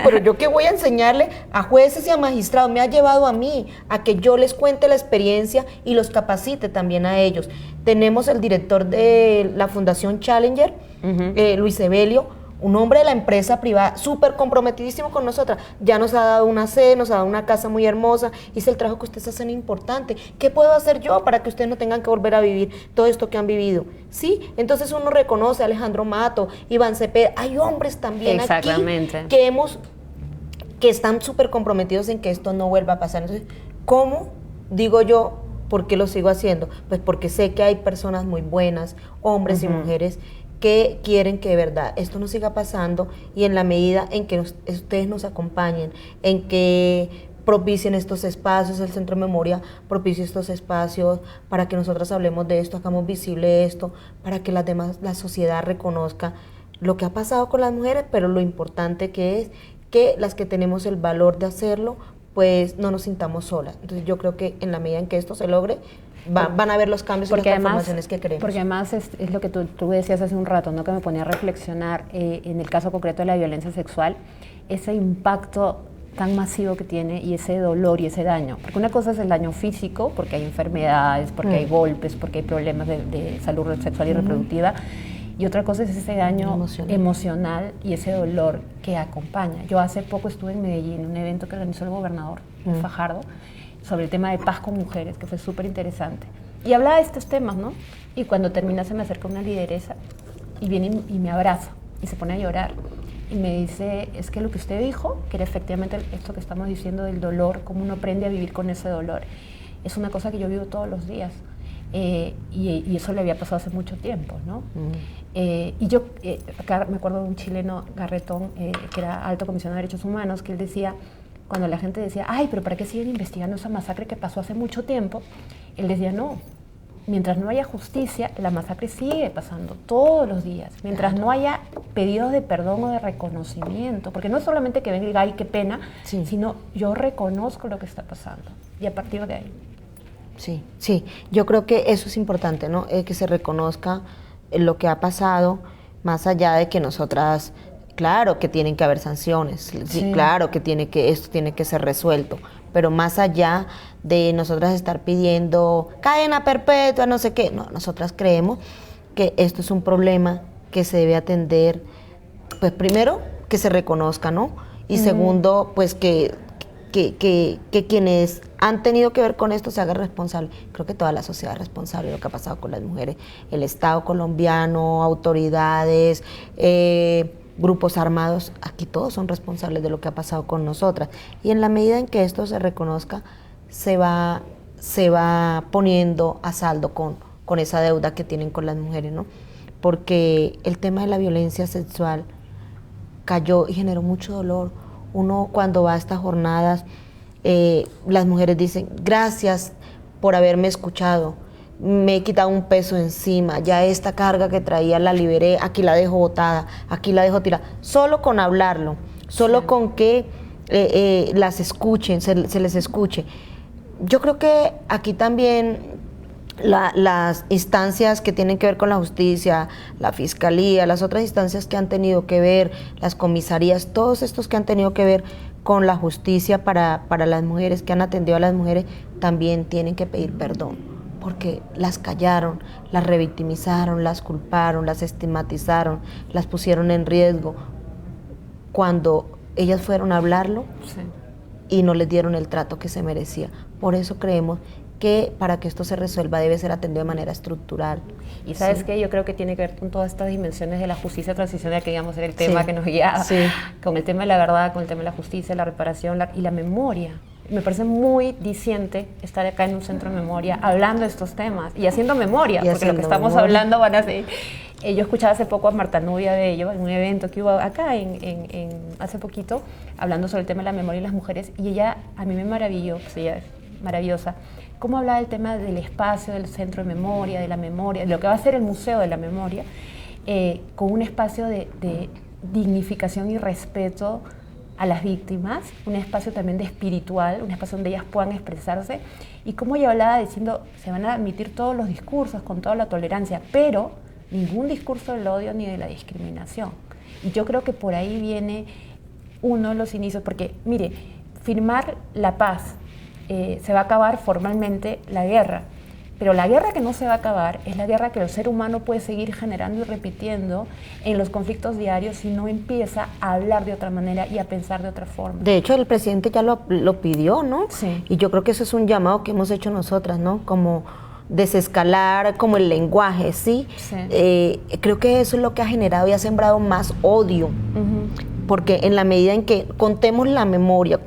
pero yo qué voy a enseñarle a jueces y a magistrados, me ha llevado a mí a que yo les cuente la experiencia y los capacite también a ellos. Tenemos el director de la Fundación Challenger, Luis Evelio, un hombre de la empresa privada, súper comprometidísimo con nosotras. Ya nos ha dado una sede, nos ha dado una casa muy hermosa. Dice, el trabajo que ustedes hacen es importante. ¿Qué puedo hacer yo para que ustedes no tengan que volver a vivir todo esto que han vivido? Sí, entonces uno reconoce a Alejandro Mato, Iván Cepeda. Hay hombres también aquí que están súper comprometidos en que esto no vuelva a pasar. Entonces, ¿cómo digo yo? ¿Por qué lo sigo haciendo? Pues porque sé que hay personas muy buenas, hombres y mujeres, que quieren que de verdad esto no siga pasando, y en la medida en que ustedes nos acompañen, en que propicien estos espacios, el Centro de Memoria propicie estos espacios para que nosotras hablemos de esto, hagamos visible esto, para que la sociedad reconozca lo que ha pasado con las mujeres, pero lo importante que es que las que tenemos el valor de hacerlo, pues no nos sintamos solas. Entonces yo creo que en la medida en que esto se logre, van a ver los cambios y las transformaciones que queremos. Porque además es lo que tú decías hace un rato, ¿no? Que me ponía a reflexionar en el caso concreto de la violencia sexual, ese impacto tan masivo que tiene y ese dolor y ese daño. Porque una cosa es el daño físico, porque hay enfermedades, porque hay golpes, porque hay problemas de salud sexual y reproductiva, y otra cosa es ese daño emocional y ese dolor que acompaña. Yo hace poco estuve en Medellín, en un evento que organizó el gobernador Fajardo, sobre el tema de paz con mujeres, que fue súper interesante. Y hablaba de estos temas, ¿no? Y cuando termina se me acerca una lideresa y viene y me abraza y se pone a llorar. Y me dice, es que lo que usted dijo, que era efectivamente esto que estamos diciendo del dolor, cómo uno aprende a vivir con ese dolor, es una cosa que yo vivo todos los días. Y eso le había pasado hace mucho tiempo, ¿no? Y yo, acá me acuerdo de un chileno, Garretón, que era alto comisionado de derechos humanos, que él decía, cuando la gente decía, ay, pero ¿para qué siguen investigando esa masacre que pasó hace mucho tiempo? Él decía, no, mientras no haya justicia, la masacre sigue pasando todos los días. Mientras no haya pedidos de perdón o de reconocimiento, porque no es solamente que venga y diga, ay, qué pena, sino yo reconozco lo que está pasando. Y a partir de ahí. Sí, yo creo que eso es importante, ¿no? Que se reconozca lo que ha pasado, más allá de que nosotras... Claro que tienen que haber sanciones, sí, claro que esto tiene que ser resuelto, pero más allá de nosotras estar pidiendo cadena perpetua, no sé qué, no, nosotras creemos que esto es un problema que se debe atender, pues primero, que se reconozca, ¿no? Y segundo, pues que quienes han tenido que ver con esto se hagan responsables. Creo que toda la sociedad es responsable de lo que ha pasado con las mujeres, el Estado colombiano, autoridades, grupos armados, aquí todos son responsables de lo que ha pasado con nosotras. Y en la medida en que esto se reconozca, se va poniendo a saldo con esa deuda que tienen con las mujeres, ¿no? Porque el tema de la violencia sexual cayó y generó mucho dolor. Uno cuando va a estas jornadas, las mujeres dicen, gracias por haberme escuchado, me he quitado un peso encima, ya esta carga que traía la liberé, aquí la dejo botada, aquí la dejo tirada, solo con hablarlo, solo con que las escuchen, se les escuche. Yo creo que aquí también las instancias que tienen que ver con la justicia, la fiscalía, las otras instancias que han tenido que ver, las comisarías, todos estos que han tenido que ver con la justicia para las mujeres, que han atendido a las mujeres, también tienen que pedir perdón, porque las callaron, las revictimizaron, las culparon, las estigmatizaron, las pusieron en riesgo, cuando ellas fueron a hablarlo y no les dieron el trato que se merecía. Por eso creemos que para que esto se resuelva debe ser atendido de manera estructural. Y ¿sabes qué? Yo creo que tiene que ver con todas estas dimensiones de la justicia transicional, que digamos era el tema que nos guiaba, con el tema de la verdad, con el tema de la justicia, la reparación y la memoria. Me parece muy diciente estar acá en un centro de memoria hablando de estos temas y haciendo memoria, porque lo que estamos hablando van a ser... Yo escuchaba hace poco a Marta Nubia de ello, en un evento que hubo acá hace poquito, hablando sobre el tema de la memoria y las mujeres, y ella a mí me maravilló, pues ella es maravillosa, cómo hablaba del tema del espacio del centro de memoria, de la memoria, de lo que va a ser el Museo de la Memoria, con un espacio de dignificación y respeto a las víctimas, un espacio también de espiritual, un espacio donde ellas puedan expresarse, y como ella hablaba diciendo, se van a admitir todos los discursos con toda la tolerancia, pero ningún discurso del odio ni de la discriminación. Y yo creo que por ahí viene uno de los inicios, porque mire, firmar la paz, se va a acabar formalmente la guerra, pero la guerra que no se va a acabar es la guerra que el ser humano puede seguir generando y repitiendo en los conflictos diarios si no empieza a hablar de otra manera y a pensar de otra forma. De hecho, el presidente ya lo pidió, ¿no? Sí. Y yo creo que eso es un llamado que hemos hecho nosotras, ¿no? Como desescalar como el lenguaje, ¿sí? Creo que eso es lo que ha generado y ha sembrado más odio, porque en la medida en que contemos la memoria,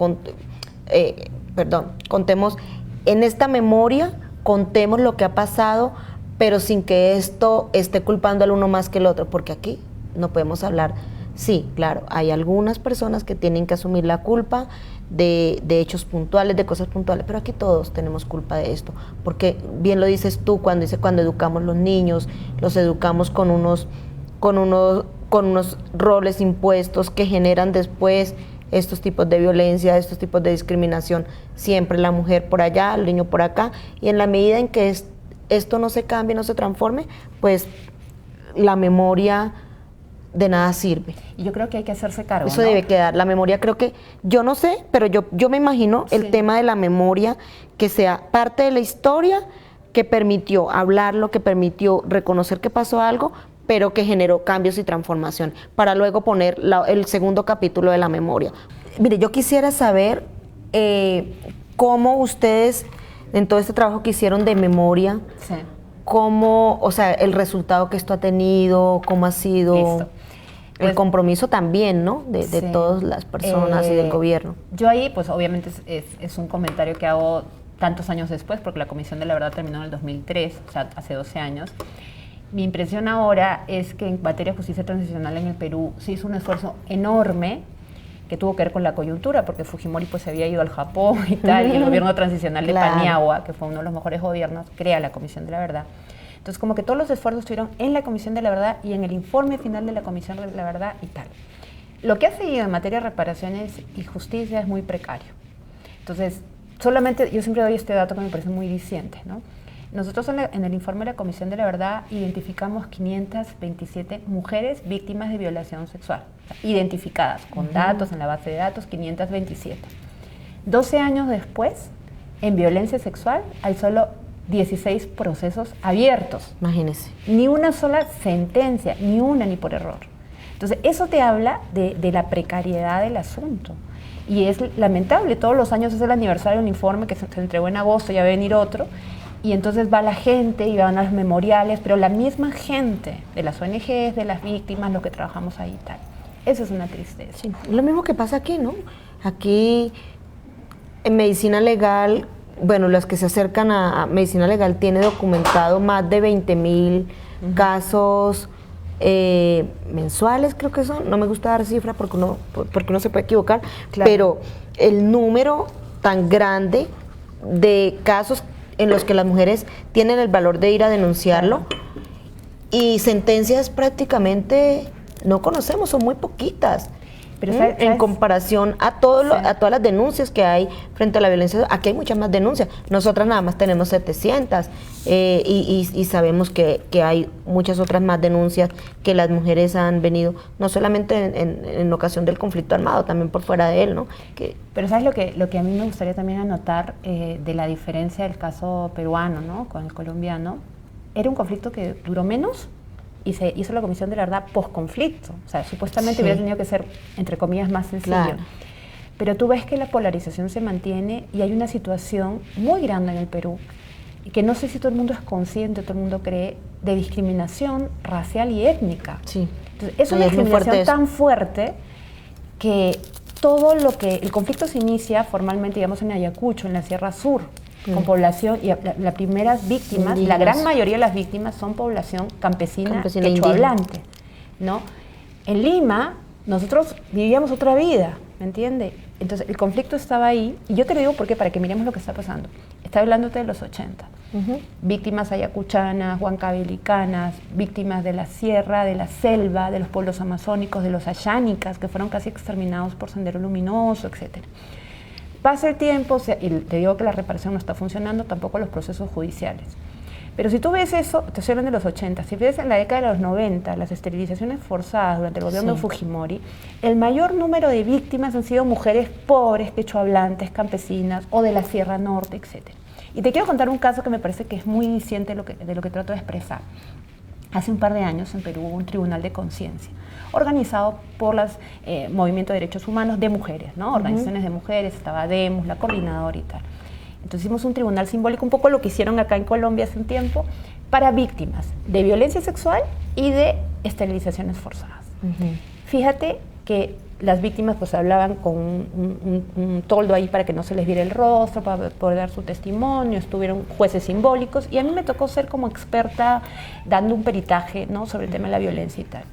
contemos en esta memoria, contemos lo que ha pasado, pero sin que esto esté culpando al uno más que el otro, porque aquí no podemos hablar. Sí, claro, hay algunas personas que tienen que asumir la culpa de hechos puntuales, de cosas puntuales, pero aquí todos tenemos culpa de esto, porque bien lo dices tú cuando educamos los niños, los educamos con unos roles impuestos que generan después estos tipos de violencia, estos tipos de discriminación, siempre la mujer por allá, el niño por acá, y en la medida en que esto no se cambie, no se transforme, pues la memoria de nada sirve. Y yo creo que hay que hacerse cargo, eso, ¿no? Debe quedar, la memoria creo que, yo no sé, pero yo me imagino el tema de la memoria que sea parte de la historia, que permitió hablarlo, que permitió reconocer que pasó algo, pero que generó cambios y transformación, para luego poner el segundo capítulo de la memoria. Mire, yo quisiera saber cómo ustedes, en todo este trabajo que hicieron de memoria, cómo, o sea, el resultado que esto ha tenido, cómo ha sido el compromiso también, ¿no? De todas las personas y del gobierno. Yo ahí, pues obviamente es un comentario que hago tantos años después, porque la Comisión de la Verdad terminó en el 2003, o sea, hace 12 años. Mi impresión ahora es que en materia de justicia transicional en el Perú se hizo un esfuerzo enorme que tuvo que ver con la coyuntura, porque Fujimori pues se había ido al Japón y tal, y el gobierno transicional de Paniagua, que fue uno de los mejores gobiernos, crea la Comisión de la Verdad. Entonces, como que todos los esfuerzos estuvieron en la Comisión de la Verdad y en el informe final de la Comisión de la Verdad y tal. Lo que ha seguido en materia de reparaciones y justicia es muy precario. Entonces, solamente, yo siempre doy este dato que me parece muy diciente, ¿no? Nosotros en el informe de la Comisión de la Verdad identificamos 527 mujeres víctimas de violación sexual, identificadas con datos en la base de datos, 527. 12 años después, en violencia sexual hay solo 16 procesos abiertos. Imagínese. Ni una sola sentencia, ni una ni por error. Entonces, eso te habla de la precariedad del asunto. Y es lamentable, todos los años es el aniversario del informe que se entregó en agosto, ya va a venir otro, y entonces va la gente y van a los memoriales, pero la misma gente de las ONGs, de las víctimas, los que trabajamos ahí y tal. Eso es una tristeza. Sí, lo mismo que pasa aquí, ¿no? Aquí en medicina legal, bueno, los que se acercan a medicina legal tiene documentado más de 20,000 casos mensuales, creo que son. No me gusta dar cifras porque uno se puede equivocar, pero el número tan grande de casos en los que las mujeres tienen el valor de ir a denunciarlo, y sentencias prácticamente no conocemos, son muy poquitas. Pero en comparación a a todas las denuncias que hay frente a la violencia, aquí hay muchas más denuncias. Nosotras nada más tenemos 700 y sabemos que hay muchas otras más denuncias que las mujeres han venido, no solamente en ocasión del conflicto armado, también por fuera de él, ¿no? Pero ¿sabes lo que a mí me gustaría también anotar de la diferencia del caso peruano, ¿no?, con el colombiano? Era un conflicto que duró menos y se hizo la Comisión de la Verdad post-conflicto. O sea, supuestamente hubiera tenido que ser, entre comillas, más sencillo. Claro. Pero tú ves que la polarización se mantiene y hay una situación muy grande en el Perú, y que no sé si todo el mundo es consciente, todo el mundo cree, de discriminación racial y étnica. Sí. Entonces, es una discriminación tan fuerte que todo lo que... El conflicto se inicia formalmente, digamos, en Ayacucho, en la Sierra Sur, con población, y las primeras víctimas, indígenas. La gran mayoría de las víctimas son población campesina quechua-hablante, ¿no? En Lima, nosotros vivíamos otra vida, ¿me entiende? Entonces, el conflicto estaba ahí, y yo te lo digo porque para que miremos lo que está pasando. Está hablándote de los 80. Víctimas ayacuchanas, huancavelicanas, víctimas de la sierra, de la selva, de los pueblos amazónicos, de los ayánicas, que fueron casi exterminados por Sendero Luminoso, etcétera. Pasa el tiempo, y te digo que la reparación no está funcionando, tampoco los procesos judiciales. Pero si tú ves eso, te estoy hablando de los 80, si ves en la década de los 90, las esterilizaciones forzadas durante el gobierno de Fujimori, el mayor número de víctimas han sido mujeres pobres, quechohablantes, campesinas o de la Sierra Norte, etc. Y te quiero contar un caso que me parece que es muy diciente de lo que trato de expresar. Hace un par de años en Perú hubo un tribunal de conciencia organizado por los movimientos de derechos humanos de mujeres, ¿no? Organizaciones de mujeres, estaba Demus, la coordinadora y tal. Entonces hicimos un tribunal simbólico, un poco lo que hicieron acá en Colombia hace un tiempo, para víctimas de violencia sexual y de esterilizaciones forzadas. Fíjate que las víctimas pues hablaban con un toldo ahí para que no se les viera el rostro, para poder dar su testimonio, estuvieron jueces simbólicos, y a mí me tocó ser como experta dando un peritaje, ¿no?, sobre el tema de la violencia y tal.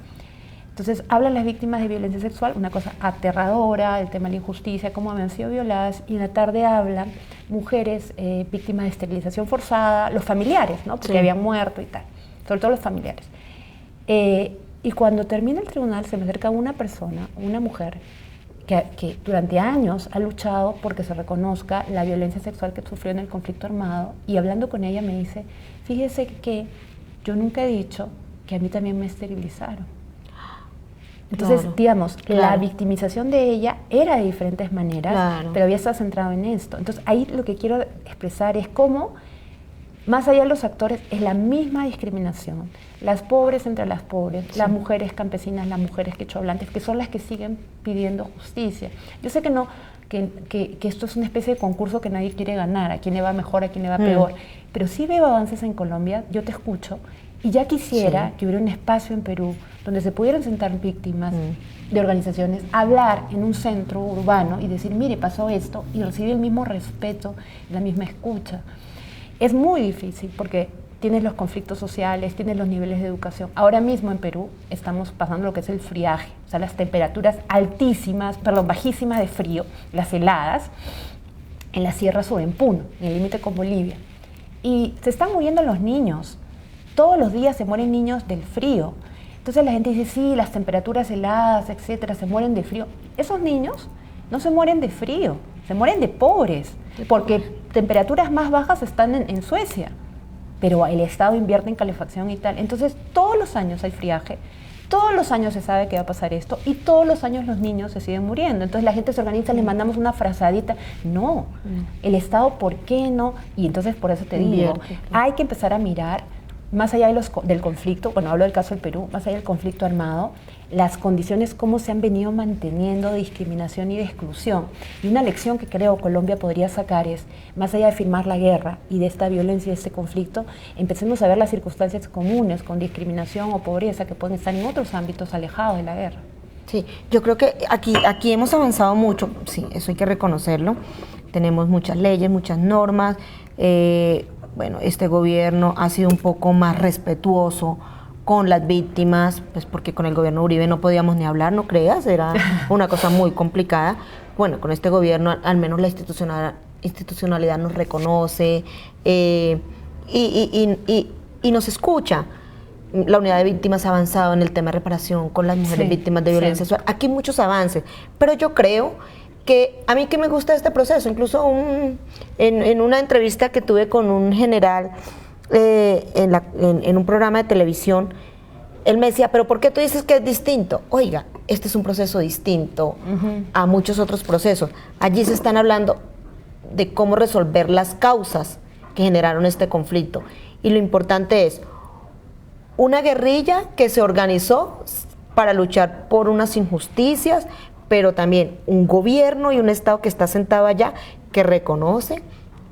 Entonces, hablan las víctimas de violencia sexual, una cosa aterradora, el tema de la injusticia, cómo habían sido violadas, y en la tarde hablan mujeres víctimas de esterilización forzada, los familiares, ¿no?, porque habían muerto y tal, sobre todo los familiares. Y cuando termina el tribunal se me acerca una persona, una mujer, que durante años ha luchado porque se reconozca la violencia sexual que sufrió en el conflicto armado, y hablando con ella me dice, fíjese que yo nunca he dicho que a mí también me esterilizaron. Entonces, digamos, la victimización de ella era de diferentes maneras, pero había estado centrado en esto. Entonces, ahí lo que quiero expresar es cómo, más allá de los actores, es la misma discriminación. Las pobres entre las pobres, las mujeres campesinas, las mujeres quechohablantes, que son las que siguen pidiendo justicia. Yo sé que no, que esto es una especie de concurso que nadie quiere ganar, a quién le va mejor, a quién le va peor, pero sí veo avances en Colombia, yo te escucho, y ya quisiera que hubiera un espacio en Perú donde se pudieran sentar víctimas de organizaciones, hablar en un centro urbano y decir, mire, pasó esto, y recibir el mismo respeto, la misma escucha. Es muy difícil porque tienes los conflictos sociales, tienes los niveles de educación. Ahora mismo en Perú estamos pasando lo que es el friaje, o sea, las temperaturas bajísimas de frío, las heladas, en la Sierra Sur, en Puno, en el límite con Bolivia. Y se están muriendo los niños. Todos los días se mueren niños del frío. Entonces la gente dice, sí, las temperaturas heladas, etcétera, se mueren de frío. Esos niños no se mueren de frío, se mueren de pobres, porque temperaturas más bajas están en Suecia, pero el Estado invierte en calefacción y tal. Entonces todos los años hay friaje, todos los años se sabe que va a pasar esto, y todos los años los niños se siguen muriendo. Entonces la gente se organiza, les mandamos una frazadita. No, el Estado, ¿por qué no? Y entonces por eso te digo, hay que empezar a mirar más allá del conflicto, bueno, hablo del caso del Perú, más allá del conflicto armado, las condiciones, cómo se han venido manteniendo de discriminación y de exclusión. Y una lección que creo Colombia podría sacar es, más allá de firmar la guerra y de esta violencia y de este conflicto, empecemos a ver las circunstancias comunes con discriminación o pobreza que pueden estar en otros ámbitos alejados de la guerra. Sí, yo creo que aquí hemos avanzado mucho, sí, eso hay que reconocerlo. Tenemos muchas leyes, muchas normas. Bueno, este gobierno ha sido un poco más respetuoso con las víctimas, pues porque con el gobierno Uribe no podíamos ni hablar, no creas, era una cosa muy complicada. Bueno, con este gobierno al menos la institucionalidad nos reconoce y nos escucha. La unidad de víctimas ha avanzado en el tema de reparación con las mujeres víctimas de violencia sexual. Aquí hay muchos avances, pero yo creo que a mí que me gusta este proceso, incluso en una entrevista que tuve con un general en un programa de televisión, él me decía, pero ¿por qué tú dices que es distinto? Oiga, este es un proceso distinto a muchos otros procesos. Allí se están hablando de cómo resolver las causas que generaron este conflicto. Y lo importante es una guerrilla que se organizó para luchar por unas injusticias, pero también un gobierno y un Estado que está sentado allá que reconoce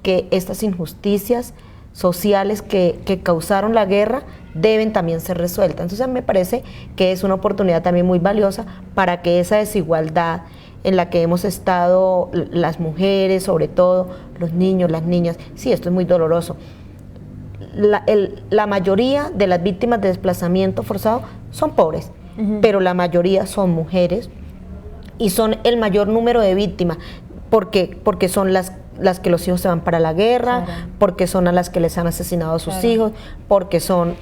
que estas injusticias sociales que causaron la guerra deben también ser resueltas. Entonces me parece que es una oportunidad también muy valiosa para que esa desigualdad en la que hemos estado las mujeres, sobre todo los niños, las niñas, sí, esto es muy doloroso. La mayoría de las víctimas de desplazamiento forzado son pobres, pero la mayoría son mujeres y son el mayor número de víctimas. ¿Por qué? Porque son las que los hijos se van para la guerra, porque son a las que les han asesinado a sus hijos, porque son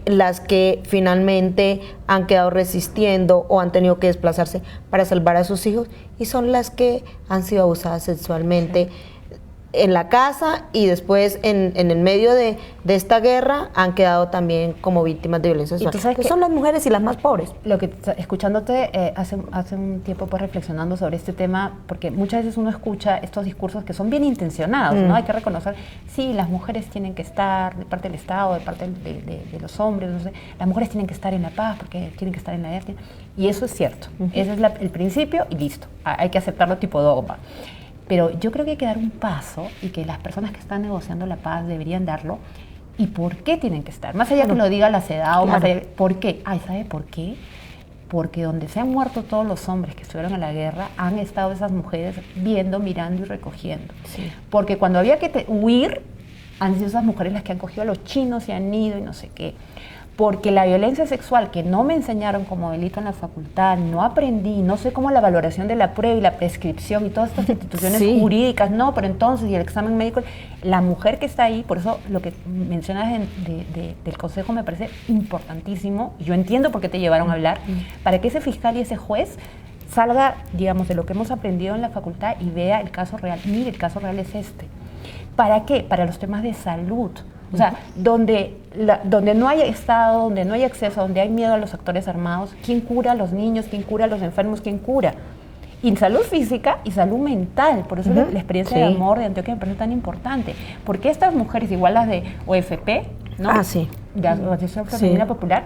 las que finalmente han quedado resistiendo o han tenido que desplazarse para salvar a sus hijos, y son las que han sido abusadas sexualmente en la casa y después en el medio de esta guerra han quedado también como víctimas de violencia sexual. Que son las mujeres y las más pobres. Lo que escuchándote hace un tiempo pues reflexionando sobre este tema, porque muchas veces uno escucha estos discursos que son bien intencionados, ¿no? Hay que reconocer, sí, las mujeres tienen que estar de parte del Estado, de parte de los hombres, no sé, las mujeres tienen que estar en la paz porque tienen que estar en la guerra, y eso es cierto, ese es el principio y listo, hay que aceptarlo tipo dogma. Pero yo creo que hay que dar un paso y que las personas que están negociando la paz deberían darlo. ¿Y por qué tienen que estar? Más allá que lo diga la CEDAW, más allá, ¿por qué? Ay, ¿sabe por qué? Porque donde se han muerto todos los hombres que estuvieron en la guerra, han estado esas mujeres viendo, mirando y recogiendo. Sí. Porque cuando había que huir, han sido esas mujeres las que han cogido a los chinos y han ido y no sé qué. Porque la violencia sexual que no me enseñaron como delito en la facultad, no aprendí, no sé cómo la valoración de la prueba y la prescripción y todas estas instituciones jurídicas, no, pero entonces, y el examen médico, la mujer que está ahí, por eso lo que mencionas del consejo me parece importantísimo, yo entiendo por qué te llevaron a hablar, para que ese fiscal y ese juez salga, digamos, de lo que hemos aprendido en la facultad y vea el caso real. Mire, el caso real es este. ¿Para qué? Para los temas de salud. O sea, donde no hay Estado, donde no hay acceso, donde hay miedo a los actores armados, ¿quién cura a los niños? ¿Quién cura a los enfermos? ¿Quién cura? Y salud física y salud mental. Por eso la experiencia de amor de Antioquia me parece tan importante. Porque estas mujeres, igual las de OFP, ¿no? De Asociación Femenina Popular,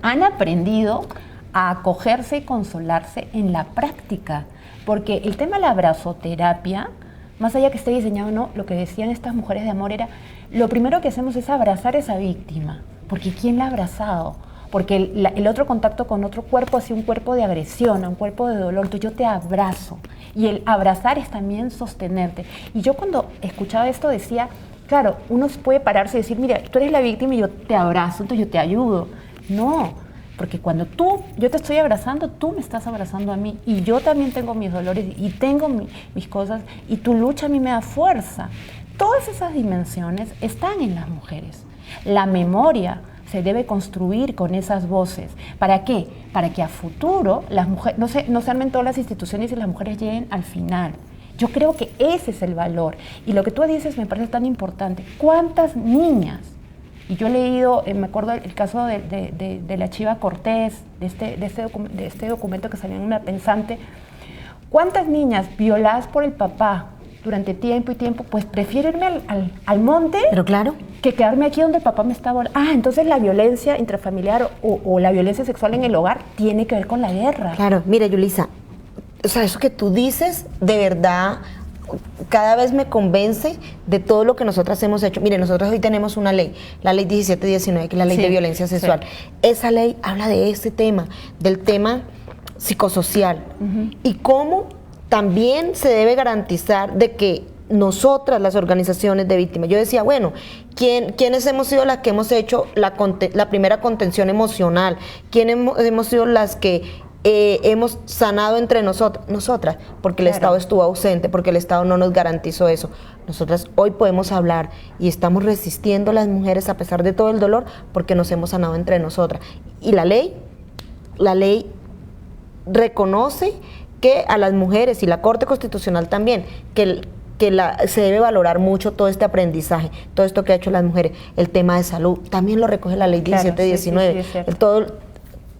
han aprendido a acogerse y consolarse en la práctica. Porque el tema de la abrazoterapia, más allá que esté diseñado o no, lo que decían estas mujeres de amor era, lo primero que hacemos es abrazar a esa víctima, porque ¿quién la ha abrazado? Porque el otro contacto con otro cuerpo ha sido un cuerpo de agresión, un cuerpo de dolor, entonces yo te abrazo. Y el abrazar es también sostenerte. Y yo cuando escuchaba esto decía, claro, uno puede pararse y decir, mira, tú eres la víctima y yo te abrazo, entonces yo te ayudo. No, porque cuando yo te estoy abrazando, tú me estás abrazando a mí, y yo también tengo mis dolores y tengo mis cosas, y tu lucha a mí me da fuerza. Todas esas dimensiones están en las mujeres. La memoria se debe construir con esas voces. ¿Para qué? Para que a futuro las mujeres, no se armen todas las instituciones y las mujeres lleguen al final. Yo creo que ese es el valor. Y lo que tú dices me parece tan importante. ¿Cuántas niñas? Y yo he leído, me acuerdo el caso de la Chiva Cortés, de este documento que salió en Una Pensante. ¿Cuántas niñas violadas por el papá durante tiempo y tiempo, pues prefiero irme al monte, pero claro, que quedarme aquí donde el papá me está volando? Entonces la violencia intrafamiliar o la violencia sexual en el hogar tiene que ver con la guerra. Claro, mire, Yulisa, o sea, eso que tú dices, de verdad, cada vez me convence de todo lo que nosotras hemos hecho. Mire, nosotros hoy tenemos una ley, la ley 1719, que es la ley de violencia sexual. Esa ley habla de este tema, del tema psicosocial, y cómo también se debe garantizar de que nosotras, las organizaciones de víctimas, yo decía, bueno, ¿quiénes hemos sido las que hemos hecho la primera contención emocional? ¿Quiénes hemos sido las que hemos sanado entre nosotras, porque el Claro. Estado estuvo ausente, porque el Estado no nos garantizó eso. Nosotras hoy podemos hablar y estamos resistiendo las mujeres a pesar de todo el dolor, porque nos hemos sanado entre nosotras. Y la ley reconoce que a las mujeres, y la Corte Constitucional también, se debe valorar mucho todo este aprendizaje, todo esto que ha hecho las mujeres. El tema de salud también lo recoge la ley Claro, 1719. sí, es cierto. Todo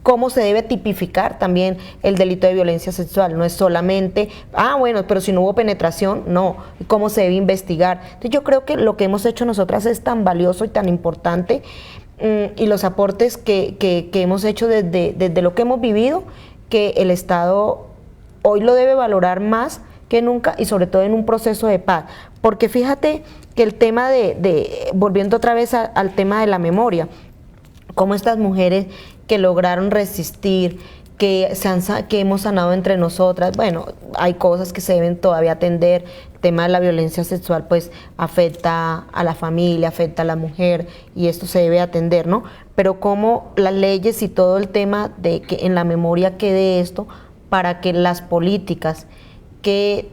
cómo se debe tipificar también el delito de violencia sexual. No es solamente, bueno, pero si no hubo penetración, no. Cómo se debe investigar. Entonces yo creo que lo que hemos hecho nosotras es tan valioso y tan importante, y los aportes que hemos hecho desde lo que hemos vivido, que el Estado hoy lo debe valorar más que nunca, y sobre todo en un proceso de paz. Porque fíjate que el tema volviendo otra vez al tema de la memoria, cómo estas mujeres que lograron resistir, que hemos sanado entre nosotras, bueno, hay cosas que se deben todavía atender. El tema de la violencia sexual pues afecta a la familia, afecta a la mujer, y esto se debe atender, ¿no? Pero cómo las leyes y todo el tema de que en la memoria quede esto, para que las políticas que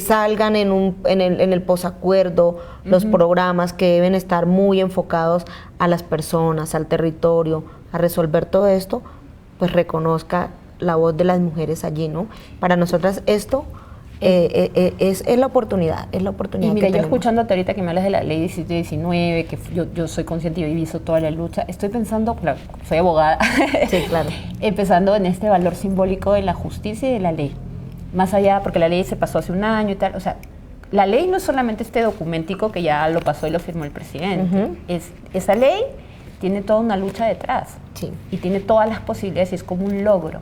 salgan en el posacuerdo, los programas que deben estar muy enfocados a las personas, al territorio, a resolver todo esto, pues reconozca la voz de las mujeres allí, ¿no? Para nosotras esto es la oportunidad, es la oportunidad. Y mira, que yo tenemos. escuchándote ahorita que me hablas de la ley 1719, que yo soy consciente y he visto toda la lucha, estoy pensando, claro, soy abogada, Sí, claro. empezando en este valor simbólico de la justicia y de la ley. Más allá, porque la ley se pasó hace un año y tal, o sea, la ley no es solamente este documentico que ya lo pasó y lo firmó el presidente, esa ley tiene toda una lucha detrás, Sí. y tiene todas las posibilidades y es como un logro.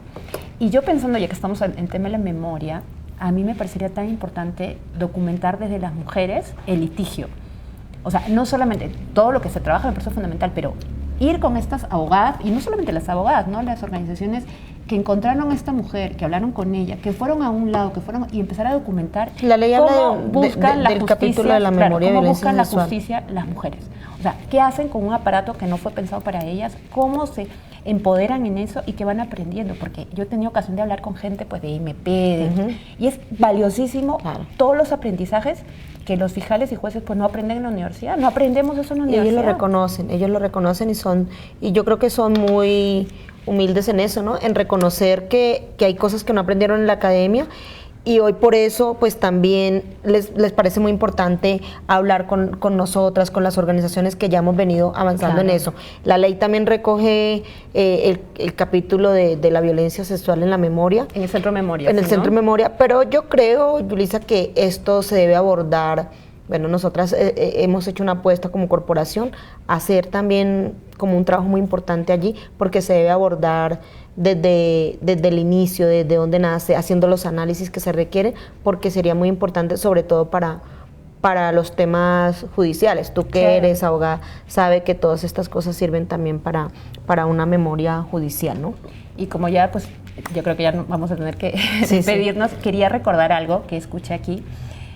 Y yo pensando, ya que estamos en tema de la memoria, a mí me parecería tan importante documentar desde las mujeres el litigio. O sea, no solamente todo lo que se trabaja me parece fundamental, pero ir con estas abogadas, y no solamente las abogadas, ¿no? Las organizaciones que encontraron a esta mujer, que hablaron con ella, que fueron a un lado, y empezar a documentar La ley cómo habla buscan la del justicia, capítulo de la claro, memoria de cómo violencia buscan la sexual. justicia las mujeres. O sea, ¿qué hacen con un aparato que no fue pensado para ellas? ¿Cómo se empoderan en eso y qué van aprendiendo? Porque yo he tenido ocasión de hablar con gente pues de MP, y es valiosísimo todos los aprendizajes que los fiscales y jueces pues no aprenden en la universidad. No aprendemos eso en la Y universidad. ellos lo reconocen y yo creo que son muy humildes en eso, ¿no? En reconocer que hay cosas que no aprendieron en la academia, y hoy por eso pues también les parece muy importante hablar con nosotras, con las organizaciones que ya hemos venido avanzando en eso. La ley también recoge el capítulo de la violencia sexual en la memoria. En el Centro de Memoria. En el Centro de Memoria, pero yo creo, Yulisa, que esto se debe abordar. Bueno, nosotras hemos hecho una apuesta como corporación a hacer también como un trabajo muy importante allí, porque se debe abordar desde el inicio, desde donde nace, haciendo los análisis que se requieren, porque sería muy importante, sobre todo para los temas judiciales. Tú que eres abogada, sabe que todas estas cosas sirven también para una memoria judicial, ¿no? Y como ya, pues, yo creo que ya vamos a tener que despedirnos, quería recordar algo que escuché aquí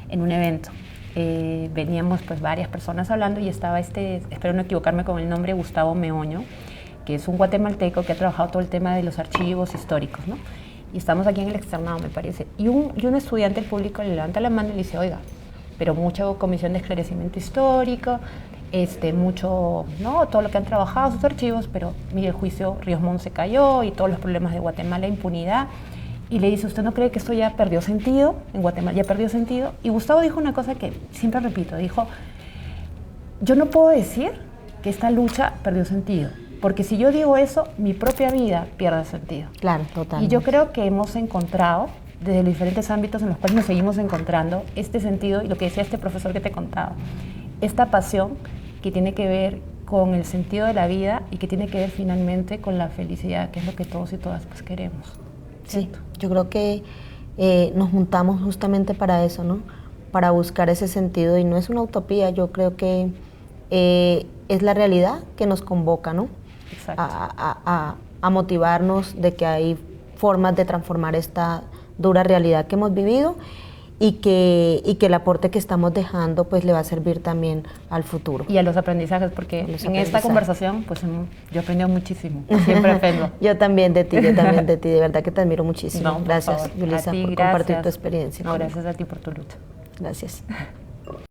en un evento. Veníamos pues varias personas hablando y estaba espero no equivocarme con el nombre, Gustavo Meoño, que es un guatemalteco que ha trabajado todo el tema de los archivos históricos, ¿no? Y estamos aquí en el externado, me parece. Y un estudiante del público le levanta la mano y le dice, oiga, pero mucha comisión de esclarecimiento histórico, mucho, ¿no? Todo lo que han trabajado sus archivos, pero mire, el juicio Ríos Montt se cayó y todos los problemas de Guatemala, impunidad. Y le dice, ¿usted no cree que esto ya perdió sentido? En Guatemala ya perdió sentido. Y Gustavo dijo una cosa que siempre repito, dijo, yo no puedo decir que esta lucha perdió sentido, porque si yo digo eso, mi propia vida pierde sentido. Claro, total. Y yo creo que hemos encontrado, desde los diferentes ámbitos en los cuales nos seguimos encontrando, este sentido, y lo que decía este profesor que te contaba, esta pasión que tiene que ver con el sentido de la vida y que tiene que ver finalmente con la felicidad, que es lo que todos y todas pues queremos. Sí, yo creo que nos juntamos justamente para eso, ¿no? Para buscar ese sentido, y no es una utopía, yo creo que es la realidad que nos convoca, ¿no? Exacto. A motivarnos de que hay formas de transformar esta dura realidad que hemos vivido, y que el aporte que estamos dejando pues le va a servir también al futuro. Y a los aprendizajes, porque en esta conversación pues yo he aprendido muchísimo, siempre aprendo. Yo también de ti, de verdad que te admiro muchísimo. No, gracias, Yulisa, por compartir tu experiencia. No, gracias a ti por tu lucha. Gracias.